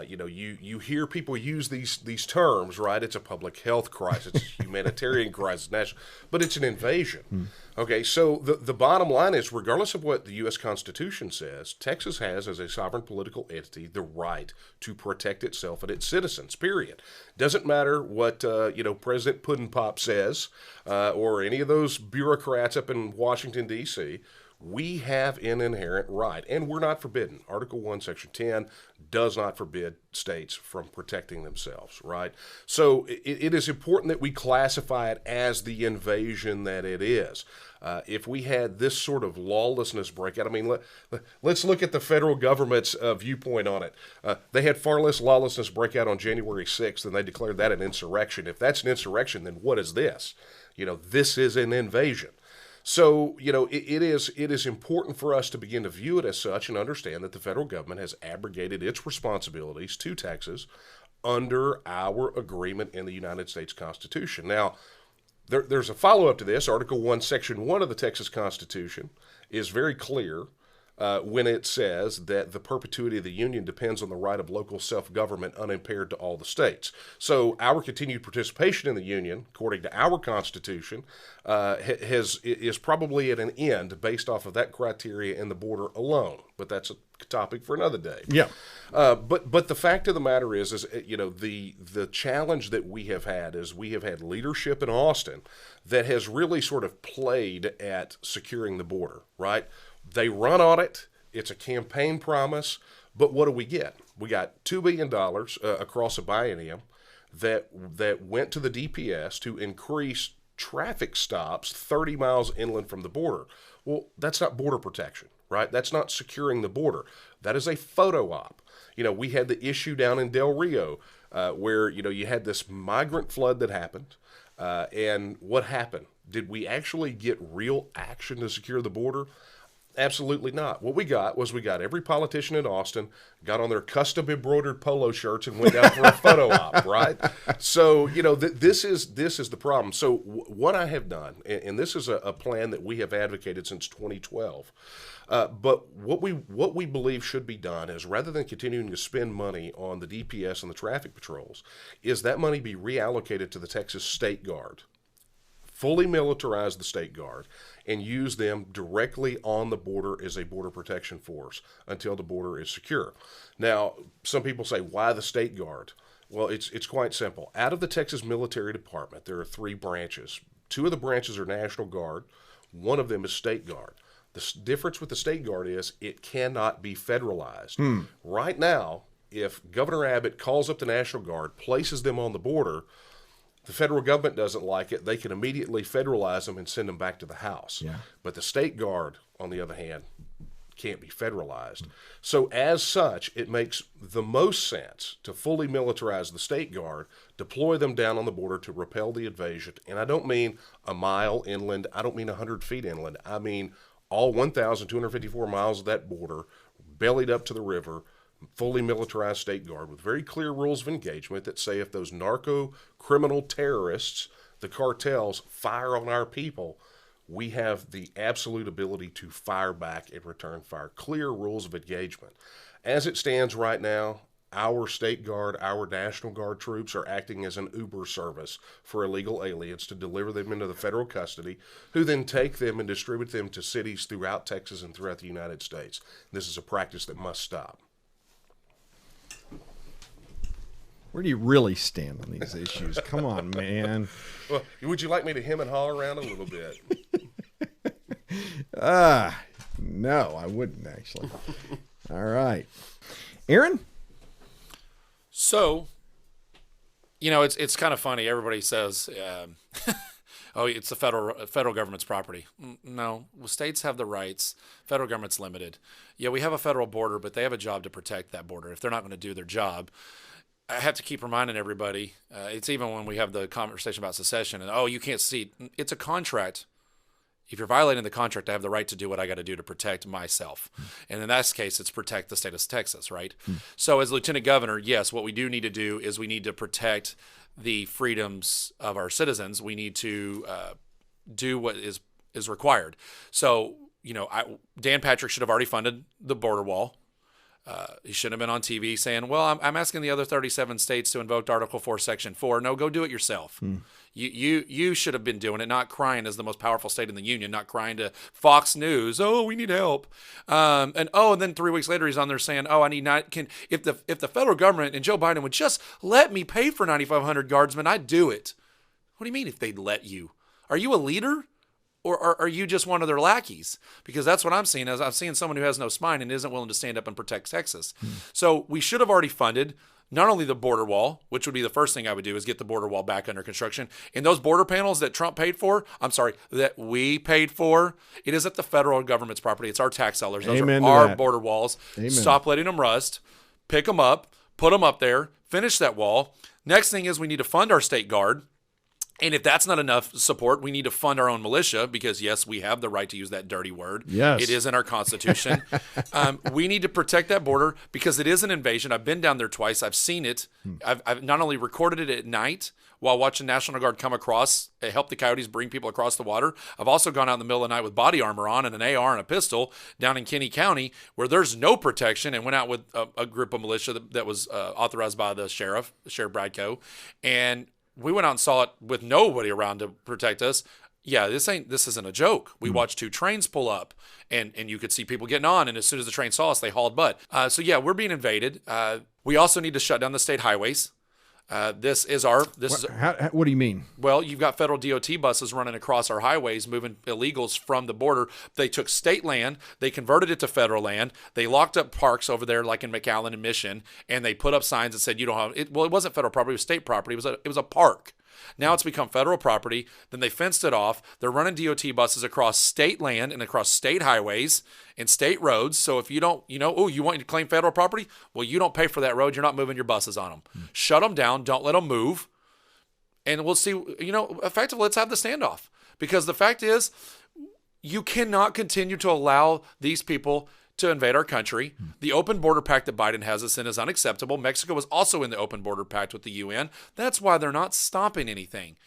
You hear people use these terms, right? It's a public health crisis, it's a humanitarian crisis, national, but it's an invasion. Okay, so the bottom line is, regardless of what the U.S. Constitution says, Texas has, as a sovereign political entity, the right to protect itself and its citizens, period. Doesn't matter what, President Puddin' Pop says or any of those bureaucrats up in Washington, D.C., we have an inherent right, and we're not forbidden. Article 1, Section 10 does not forbid states from protecting themselves, right? So it is important that we classify it as the invasion that it is. If we had this sort of lawlessness breakout, I mean, let's look at the federal government's viewpoint on it. They had far less lawlessness breakout on January 6th, and they declared that an insurrection. If that's an insurrection, then what is this? This is an invasion. So, it is important for us to begin to view it as such and understand that the federal government has abrogated its responsibilities to Texas under our agreement in the United States Constitution. Now, there's a follow-up to this. Article 1, Section 1 of the Texas Constitution is very clear when it says that the perpetuity of the Union depends on the right of local self-government unimpaired to all the states. So our continued participation in the Union, according to our Constitution, is probably at an end based off of that criteria and the border alone. But that's a topic for another day.
Yeah.
But the fact of the matter is the challenge that we have had is we have had leadership in Austin that has really sort of played at securing the border, right? They run on it. It's a campaign promise. But what do we get? We got $2 billion across a biennium that went to the DPS to increase traffic stops 30 miles inland from the border. Well, that's not border protection, right? That's not securing the border. That is a photo op. We had the issue down in Del Rio where, you had this migrant flood that happened. And what happened? Did we actually get real action to secure the border? Absolutely not. What we got was every politician in Austin got on their custom embroidered polo shirts and went down for a photo op, right? So, this is the problem. So what I have done, and this is a plan that we have advocated since 2012, but what we believe should be done is, rather than continuing to spend money on the DPS and the traffic patrols, is that money be reallocated to the Texas State Guard. Fully militarize the State Guard and use them directly on the border as a border protection force until the border is secure. Now, some people say, why the State Guard? Well, it's quite simple. Out of the Texas Military Department, there are 3 branches. 2 of the branches are National Guard. One of them is State Guard. The difference with the State Guard is it cannot be federalized. Right now, if Governor Abbott calls up the National Guard, places them on the border, the federal government doesn't like it. They can immediately federalize them and send them back to the House. Yeah. But the State Guard, on the other hand, can't be federalized. So as such, it makes the most sense to fully militarize the State Guard, deploy them down on the border to repel the invasion. And I don't mean a mile inland. I don't mean 100 feet inland. I mean all 1,254 miles of that border, bellied up to the river, fully militarized State Guard with very clear rules of engagement that say if those narco criminal terrorists, the cartels, fire on our people, we have the absolute ability to fire back and return fire. Clear rules of engagement. As it stands right now, our state guard, our National Guard troops are acting as an Uber service for illegal aliens to deliver them into the federal custody, who then take them and distribute them to cities throughout Texas and throughout the United States. This is a practice that must stop.
Where do you really stand on these issues? Come on, man.
Well, would you like me to hem and haw around a little bit?
No, I wouldn't actually. All right. Aaron?
So, it's kind of funny. Everybody says, "Oh, it's the federal government's property." No, states have the rights. Federal government's limited. Yeah, we have a federal border, but they have a job to protect that border. If they're not going to do their job, I have to keep reminding everybody. It's even when we have the conversation about secession and you can't secede. It's a contract. If you're violating the contract, I have the right to do what I got to do to protect myself. And in that case, it's protect the state of Texas, right? So as Lieutenant Governor, yes, what we do need to do is we need to protect the freedoms of our citizens. We need to do what is required. So, Dan Patrick should have already funded the border wall. He shouldn't have been on TV saying, well, I'm asking the other 37 states to invoke Article 4, Section 4. No, go do it yourself. You should have been doing it, not crying as the most powerful state in the union, not crying to Fox News, we need help. And then 3 weeks later, he's on there saying, if the federal government and Joe Biden would just let me pay for 9,500 guardsmen, I'd do it. What do you mean if they'd let you? Are you a leader? Or are you just one of their lackeys? Because that's what I'm seeing. As I'm seeing someone who has no spine and isn't willing to stand up and protect Texas. So we should have already funded not only the border wall, which would be the first thing I would do is get the border wall back under construction. And those border panels that Trump paid for, that we paid for, it is at the federal government's property. It's our tax dollars. Those
Amen
are
to
our
that.
border walls.
Amen.
Stop letting them rust. Pick them up. Put them up there. Finish that wall. Next thing is we need to fund our state guard. And if that's not enough support, we need to fund our own militia because, yes, we have the right to use that dirty word.
Yes.
It is in our Constitution. We need to protect that border because it is an invasion. I've been down there twice. I've seen it. I've not only recorded it at night while watching National Guard come across, help the coyotes bring people across the water. I've also gone out in the middle of the night with body armor on and an AR and a pistol down in Kinney County where there's no protection and went out with a group of militia that was authorized by the Sheriff Bradford. And we went out and saw it with nobody around to protect us. Yeah, this isn't a joke. We watched 2 trains pull up, and you could see people getting on, and as soon as the train saw us, they hauled butt. So yeah, we're being invaded. We also need to shut down the state highways.
What do you mean?
Well, you've got federal DOT buses running across our highways, moving illegals from the border. They took state land, they converted it to federal land. They locked up parks over there, like in McAllen and Mission, and they put up signs that said you don't have it. Well, it wasn't federal property; it was state property. It was a park. Now it's become federal property. Then they fenced it off. They're running DOT buses across state land and across state highways and state roads. So if you don't, you want to claim federal property? Well, you don't pay for that road. You're not moving your buses on them. Shut them down. Don't let them move. And we'll see, effectively, let's have the standoff. Because the fact is, you cannot continue to allow these people to invade our country. The open border pact that Biden has us in is unacceptable. Mexico was also in the open border pact with the UN. That's why they're not stopping anything.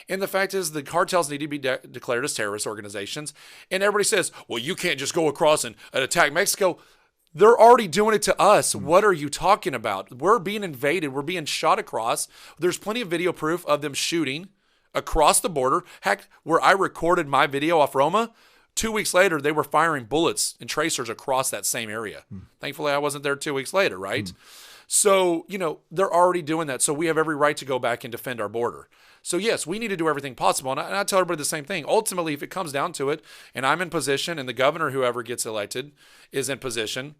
And the fact is the cartels need to be declared as terrorist organizations. And everybody says, well, you can't just go across and attack Mexico. They're already doing it to us. What are you talking about? We're being invaded. We're being shot across. There's plenty of video proof of them shooting across the border. Heck, where I recorded my video off Roma, 2 weeks later, they were firing bullets and tracers across that same area. Thankfully, I wasn't there 2 weeks later, right? So, they're already doing that. So we have every right to go back and defend our border. So, yes, we need to do everything possible. And I tell everybody the same thing. Ultimately, if it comes down to it, and I'm in position, and the governor, whoever gets elected, is in position,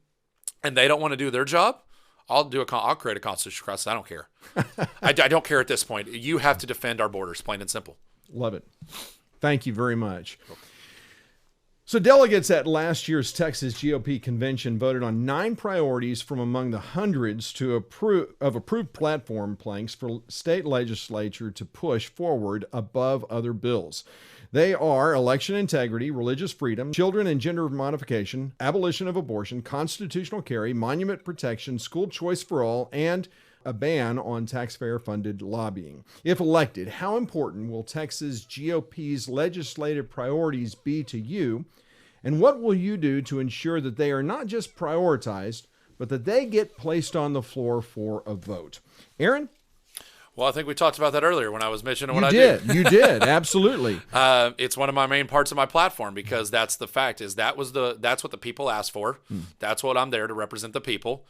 and they don't want to do their job, I'll create a constitutional crisis. I don't care. I don't care at this point. You have to defend our borders, plain and simple.
Love it. Thank you very much. So delegates at last year's Texas GOP convention voted on 9 priorities from among the hundreds of approved platform planks for state legislature to push forward above other bills. They are election integrity, religious freedom, children and gender modification, abolition of abortion, constitutional carry, monument protection, school choice for all, and a ban on taxpayer-funded lobbying. If elected, how important will Texas GOP's legislative priorities be to you? And what will you do to ensure that they are not just prioritized, but that they get placed on the floor for a vote? Aaron?
Well, I think we talked about that earlier when I was mentioning what I
do.
You
did, absolutely.
It's one of my main parts of my platform because that's the fact is that's what the people asked for. That's what I'm there to represent the people.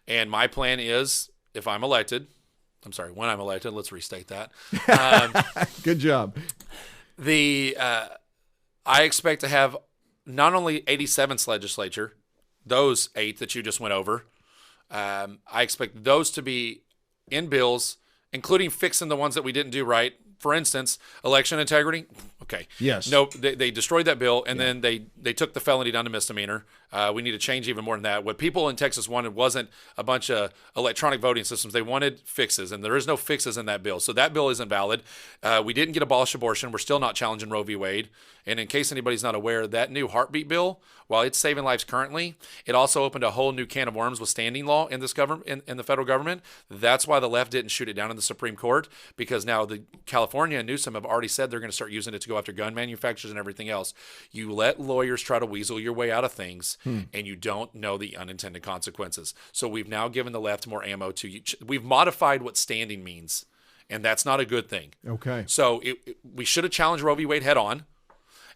And my plan is, if I'm elected, when I'm elected, let's restate that.
Good job.
I expect to have not only 87th legislature, those 8 that you just went over, I expect those to be in bills, including fixing the ones that we didn't do right. For instance, election integrity. Okay.
Yes.
No, they destroyed that bill, and then they took the felony down to misdemeanor. We need to change even more than that. What people in Texas wanted wasn't a bunch of electronic voting systems. They wanted fixes, and there is no fixes in that bill. So that bill isn't valid. We didn't get abolish abortion. We're still not challenging Roe v. Wade. And in case anybody's not aware, that new heartbeat bill, while it's saving lives currently, it also opened a whole new can of worms with standing law in this government, in the federal government. That's why the left didn't shoot it down in the Supreme Court, because now the California and Newsom have already said they're going to start using it to go after gun manufacturers and everything else. You let lawyers try to weasel your way out of things, and you don't know the unintended consequences. So we've now given the left more ammo we've modified what standing means, and that's not a good thing.
Okay.
So we should have challenged Roe v. Wade head on.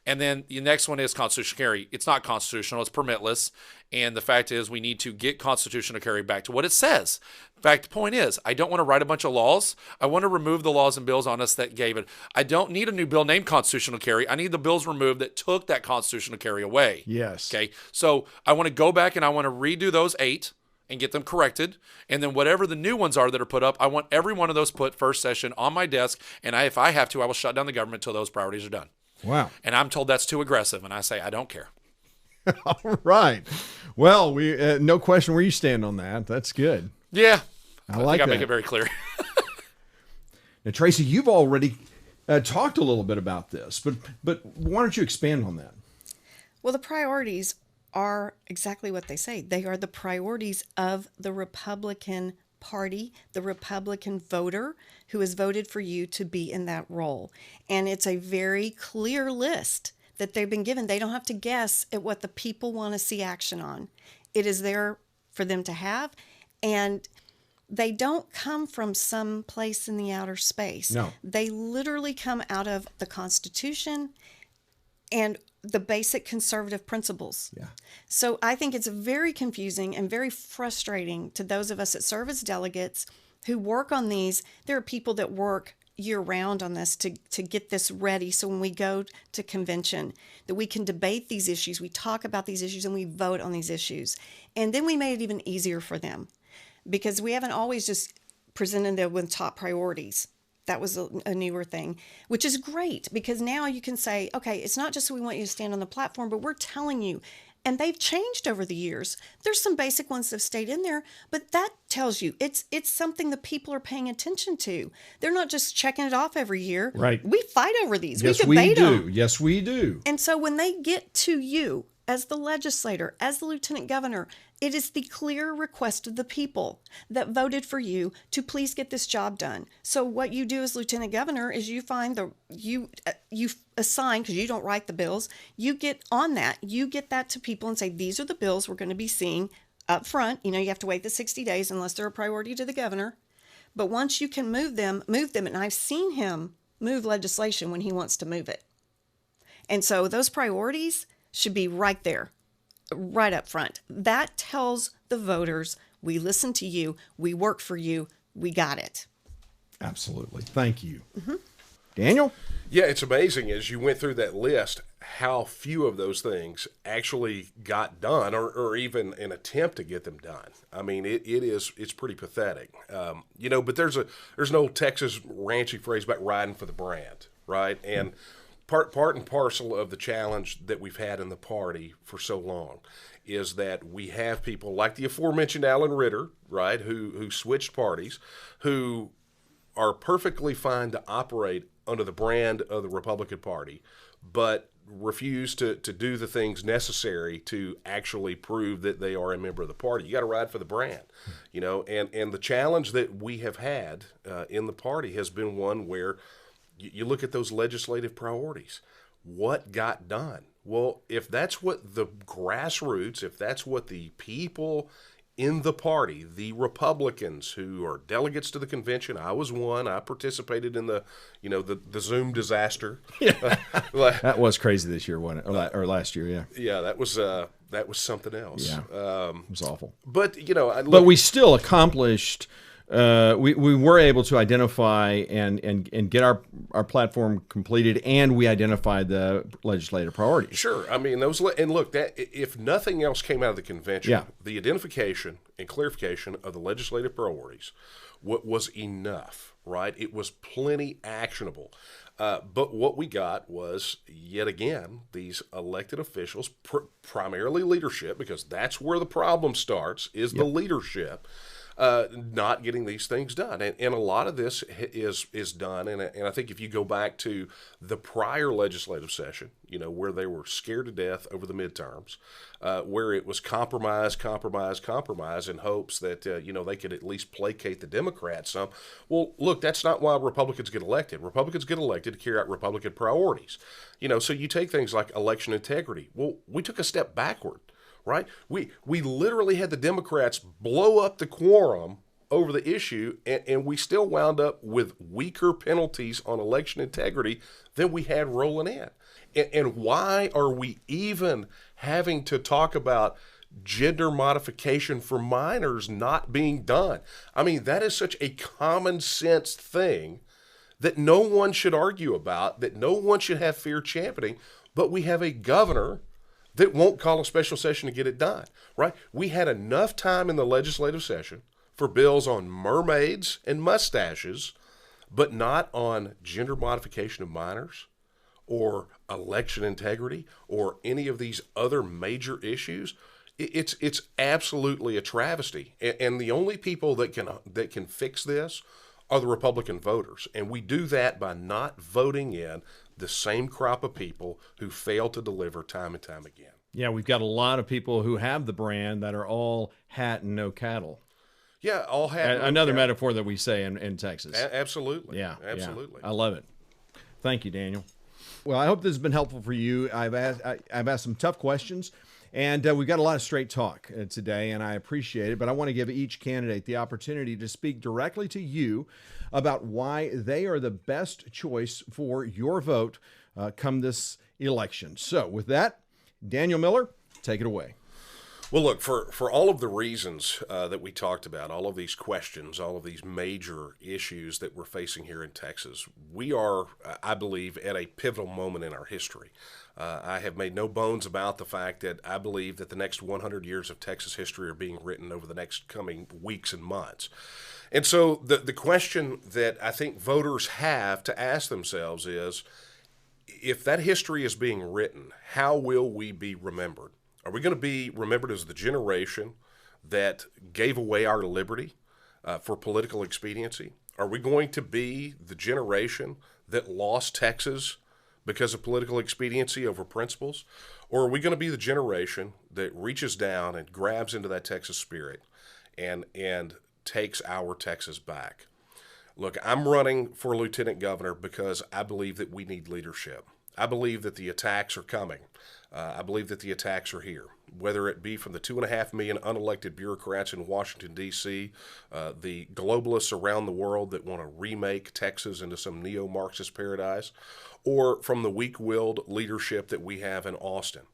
And then the next one is constitutional carry. It's not constitutional. It's permitless. And the fact is we need to get constitutional carry back to what it says. In fact, the point is I don't want to write a bunch of laws. I want to remove the laws and bills on us that gave it. I don't need a new bill named constitutional carry. I need the bills removed that took that constitutional carry away.
Yes.
Okay. So I want to go back and I want to redo those 8 and get them corrected. And then whatever the new ones are that are put up, I want every one of those put first session on my desk. And if I have to, I will shut down the government until those priorities are done.
Wow.
And I'm told that's too aggressive, and I say I don't care.
All right. Well, we no question where you stand on that. That's good.
Yeah.
I like
think
that.
I make it very clear.
Now, Tracy, you've already talked a little bit about this, but why don't you expand on that?
Well, the priorities are exactly what they say. They are the priorities of the Republican Party, the Republican voter who has voted for you to be in that role. And it's a very clear list that they've been given. They don't have to guess at what the people want to see action on. It is there for them to have. And they don't come from some place in the outer space.
No.
They literally come out of the Constitution and the basic conservative principles.
Yeah.
So I think it's very confusing and very frustrating to those of us that serve as delegates who work on these. There are people that work year round on this to get this ready. So when we go to convention, that we can debate these issues, we talk about these issues, and we vote on these issues. And then we made it even easier for them because we haven't always just presented them with top priorities. That was a newer thing, which is great because now you can say, okay, it's not just we want you to stand on the platform, but we're telling you, and they've changed over the years. There's some basic ones that have stayed in there, but that tells you it's something the people are paying attention to. They're not just checking it off every year.
Right.
We fight over these.
Yes,
we debate
do.
them.
Yes, we do.
And so when they get to you as the legislator, as the lieutenant governor, it is the clear request of the people that voted for you to please get this job done. So what you do as lieutenant governor is you find you assign, because you don't write the bills, you get on that. You get that to people and say, these are the bills we're going to be seeing up front. You have to wait the 60 days unless they're a priority to the governor. But once you can move them. And I've seen him move legislation when he wants to move it. And so those priorities should be right there, right up front. That tells the voters, we listen to you, we work for you, we got it.
Absolutely. Thank you. Mm-hmm. Daniel?
Yeah, it's amazing as you went through that list how few of those things actually got done or even an attempt to get them done. I mean, it's pretty pathetic. But there's an old Texas ranching phrase about riding for the brand, right? And part and parcel of the challenge that we've had in the party for so long is that we have people like the aforementioned Alan Ritter, right, who switched parties, who are perfectly fine to operate under the brand of the Republican Party, but refuse to do the things necessary to actually prove that they are a member of the party. You got to ride for the brand, and the challenge that we have had in the party has been one where you look at those legislative priorities. What got done? Well, if that's what the grassroots, if that's what the people in the party, the Republicans who are delegates to the convention, I was one. I participated in the Zoom disaster.
Yeah. That was crazy this year, wasn't it? Or last year, yeah.
Yeah, that was something else.
Yeah, it was awful.
But
but we still accomplished. We were able to identify and get our platform completed, and we identified the legislative priorities.
Sure, I mean those. And look, that if nothing else came out of the convention, the identification and clarification of the legislative priorities, was enough, right? It was plenty actionable. But what we got was, yet again, these elected officials, primarily leadership, because that's where the problem starts, is the leadership. Not getting these things done. And a lot of this is done. And I think if you go back to the prior legislative session, where they were scared to death over the midterms, where it was compromise in hopes that, they could at least placate the Democrats some. Well, look, that's not why Republicans get elected. Republicans get elected to carry out Republican priorities. So you take things like election integrity. Well, we took a step backward. Right? We literally had the Democrats blow up the quorum over the issue, and we still wound up with weaker penalties on election integrity than we had rolling in. And why are we even having to talk about gender modification for minors not being done? I mean, that is such a common sense thing that no one should argue about, that no one should have fear championing, but we have a governor that won't call a special session to get it done, right? We had enough time in the legislative session for bills on mermaids and mustaches, but not on gender modification of minors or election integrity or any of these other major issues. It's absolutely a travesty. And the only people that can fix this are the Republican voters. And we do that by not voting in the same crop of people who fail to deliver time and time again.
Yeah, we've got a lot of people who have the brand that are all hat and no cattle.
Yeah, all hat.
Another metaphor that we say in Texas.
Absolutely.
Yeah,
absolutely.
Yeah. I love it. Thank you, Daniel. Well, I hope this has been helpful for you. I've asked some tough questions, and we've got a lot of straight talk today, and I appreciate it. But I want to give each candidate the opportunity to speak directly to you about why they are the best choice for your vote come this election. So with that, Daniel Miller, take it away.
Well, look, for all of the reasons that we talked about, all of these questions, all of these major issues that we're facing here in Texas, we are, I believe, at a pivotal moment in our history. I have made no bones about the fact that I believe that the next 100 years of Texas history are being written over the next coming weeks and months. And so the question that I think voters have to ask themselves is, if that history is being written, how will we be remembered? Are we going to be remembered as the generation that gave away our liberty for political expediency? Are we going to be the generation that lost Texas because of political expediency over principles? Or are we going to be the generation that reaches down and grabs into that Texas spirit and takes our Texas back? Look, I'm running for lieutenant governor because I believe that we need leadership. I believe that the attacks are coming. I believe that the attacks are here, whether it be from the 2.5 million unelected bureaucrats in Washington, D.C., the globalists around the world that want to remake Texas into some neo-Marxist paradise, or from the weak-willed leadership that we have in Austin.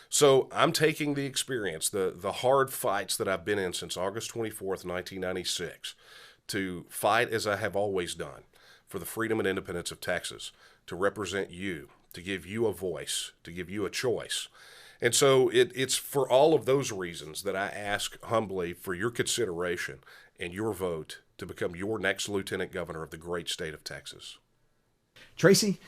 So I'm taking the experience, the hard fights that I've been in since August 24th, 1996, to fight as I have always done for the freedom and independence of Texas, to represent you, to give you a voice, to give you a choice. And so it's for all of those reasons that I ask humbly for your consideration and your vote to become your next lieutenant governor of the great state of Texas.
Tracy?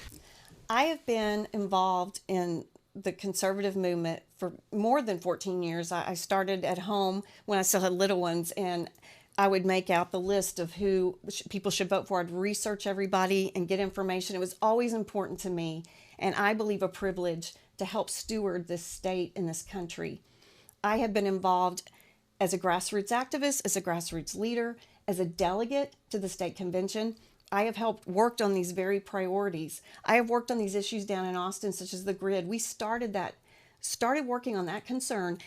I have been involved in the conservative movement for more than 14 years. I started at home when I still had little ones, and I would make out the list of who people should vote for. I'd research everybody and get information. It was always important to me. and I believe a privilege to help steward this state and this country. I have been involved as a grassroots activist, as a grassroots leader, as a delegate to the state convention. I have worked on these very priorities. I have worked on these issues down in Austin, such as the grid. We started working on that concern.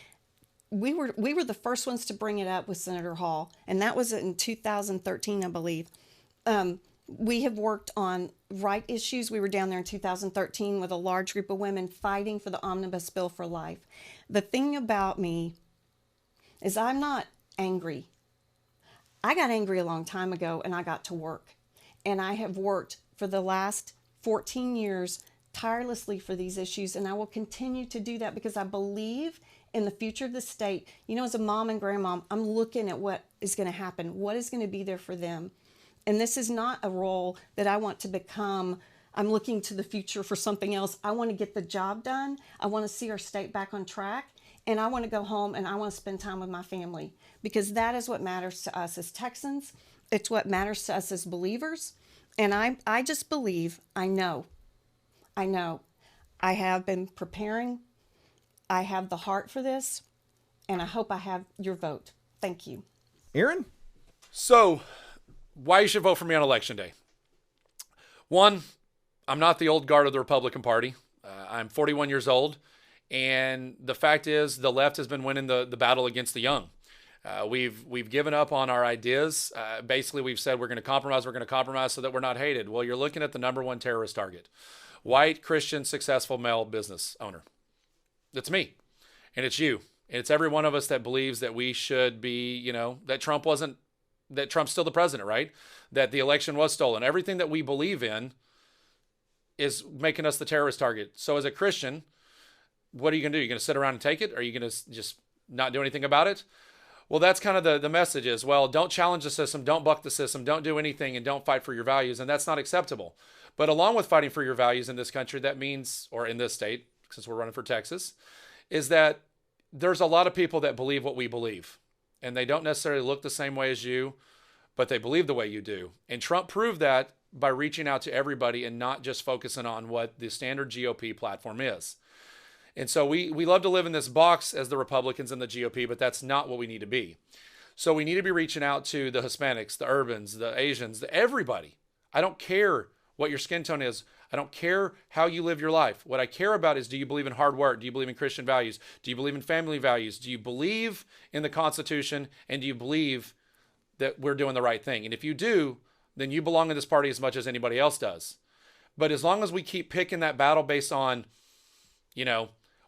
We were the first ones to bring it up with Senator Hall, and that was in 2013, I believe. We have worked on right issues. We were down there in 2013 with a large group of women fighting for the omnibus bill for life. The thing about me is I'm not angry. I got angry a long time ago, and I got to work. And I have worked for the last 14 years tirelessly for these issues, and I will continue to do that because I believe in the future of the state. You know, as a mom and grandmom, I'm looking at what is going to happen, what is going to be there for them. And this is not a role that I want to become. I'm looking to the future for something else. I want to get the job done. I want to see our state back on track. And I want to go home and I want to spend time with my family, because that is what matters to us as Texans. It's what matters to us as believers. And I just believe, I know. I have been preparing. I have the heart for this. And I hope I have your vote. Thank you.
Aaron?
So, why you should vote for me on Election Day? One, I'm not the old guard of the Republican Party. I'm 41 years old. And the fact is, the left has been winning the battle against the young. We've given up on our ideas. Basically, we've said we're going to compromise so that we're not hated. Well, you're looking at the number one terrorist target. White, Christian, successful male business owner. It's me. And it's you. And it's every one of us that believes that we should be, that Trump's still the president, right? That the election was stolen. Everything that we believe in is making us the terrorist target. So as a Christian, what are you going to do? You're going to sit around and take it? Or are you going to just not do anything about it? Well, that's kind of the message is, well, don't challenge the system, don't buck the system, don't do anything, and don't fight for your values. And that's not acceptable. But along with fighting for your values in this country, that means, or in this state, since we're running for Texas, is that there's a lot of people that believe what we believe. And they don't necessarily look the same way as you, but they believe the way you do. And Trump proved that by reaching out to everybody and not just focusing on what the standard GOP platform is. And so we love to live in this box as the Republicans and the GOP, but that's not what we need to be. So we need to be reaching out to the Hispanics, the Urbans, the Asians, everybody. I don't care what your skin tone is. I don't care how you live your life. What I care about is, do you believe in hard work? Do you believe in Christian values? Do you believe in family values? Do you believe in the Constitution? And do you believe that we're doing the right thing? And if you do, then you belong in this party as much as anybody else does. But as long as we keep picking that battle based on,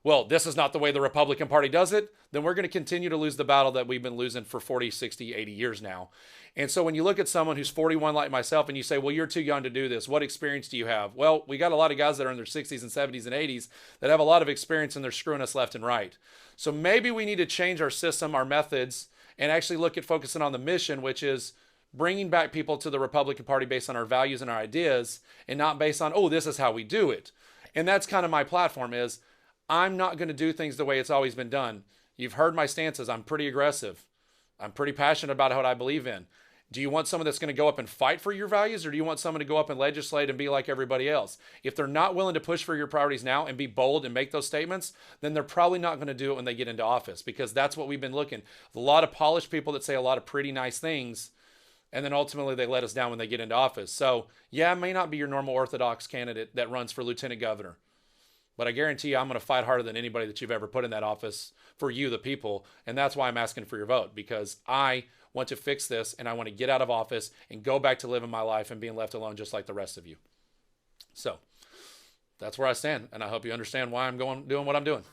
well, this is not the way the Republican Party does it, then we're going to continue to lose the battle that we've been losing for 40, 60, 80 years now. And so when you look at someone who's 41 like myself and you say, well, you're too young to do this, what experience do you have? Well, we got a lot of guys that are in their 60s and 70s and 80s that have a lot of experience, and they're screwing us left and right. So maybe we need to change our system, our methods, and actually look at focusing on the mission, which is bringing back people to the Republican Party based on our values and our ideas, and not based on, oh, this is how we do it. And that's kind of my platform is, I'm not going to do things the way it's always been done. You've heard my stances. I'm pretty aggressive. I'm pretty passionate about what I believe in. Do you want someone that's going to go up and fight for your values, or do you want someone to go up and legislate and be like everybody else? If they're not willing to push for your priorities now and be bold and make those statements, then they're probably not going to do it when they get into office, because that's what we've been looking. A lot of polished people that say a lot of pretty nice things, and then ultimately they let us down when they get into office. So yeah, it may not be your normal orthodox candidate that runs for lieutenant governor, but I guarantee you I'm going to fight harder than anybody that you've ever put in that office for you, the people. And that's why I'm asking for your vote, because I want to fix this, and I want to get out of office and go back to living my life and being left alone just like the rest of you. So that's where I stand, and I hope you understand why I'm doing what I'm doing.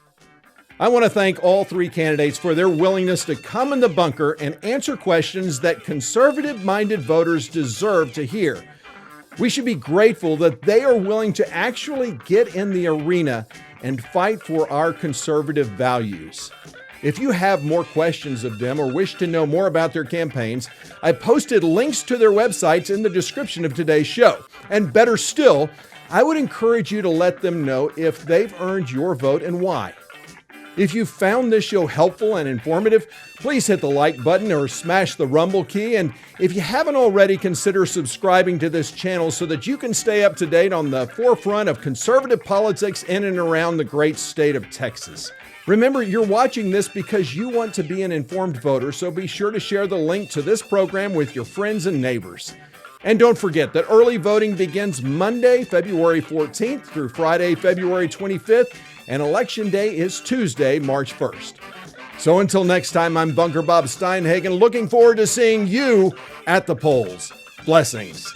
I want to thank all three candidates for their willingness to come in the bunker and answer questions that conservative-minded voters deserve to hear. We should be grateful that they are willing to actually get in the arena and fight for our conservative values. If you have more questions of them or wish to know more about their campaigns, I posted links to their websites in the description of today's show. And better still, I would encourage you to let them know if they've earned your vote and why. If you found this show helpful and informative, please hit the like button or smash the rumble key. And if you haven't already, consider subscribing to this channel so that you can stay up to date on the forefront of conservative politics in and around the great state of Texas. Remember, you're watching this because you want to be an informed voter, so be sure to share the link to this program with your friends and neighbors. And don't forget that early voting begins Monday, February 14th through Friday, February 25th, and Election Day is Tuesday, March 1st. So until next time, I'm Bunker Bob Steinhagen, looking forward to seeing you at the polls. Blessings.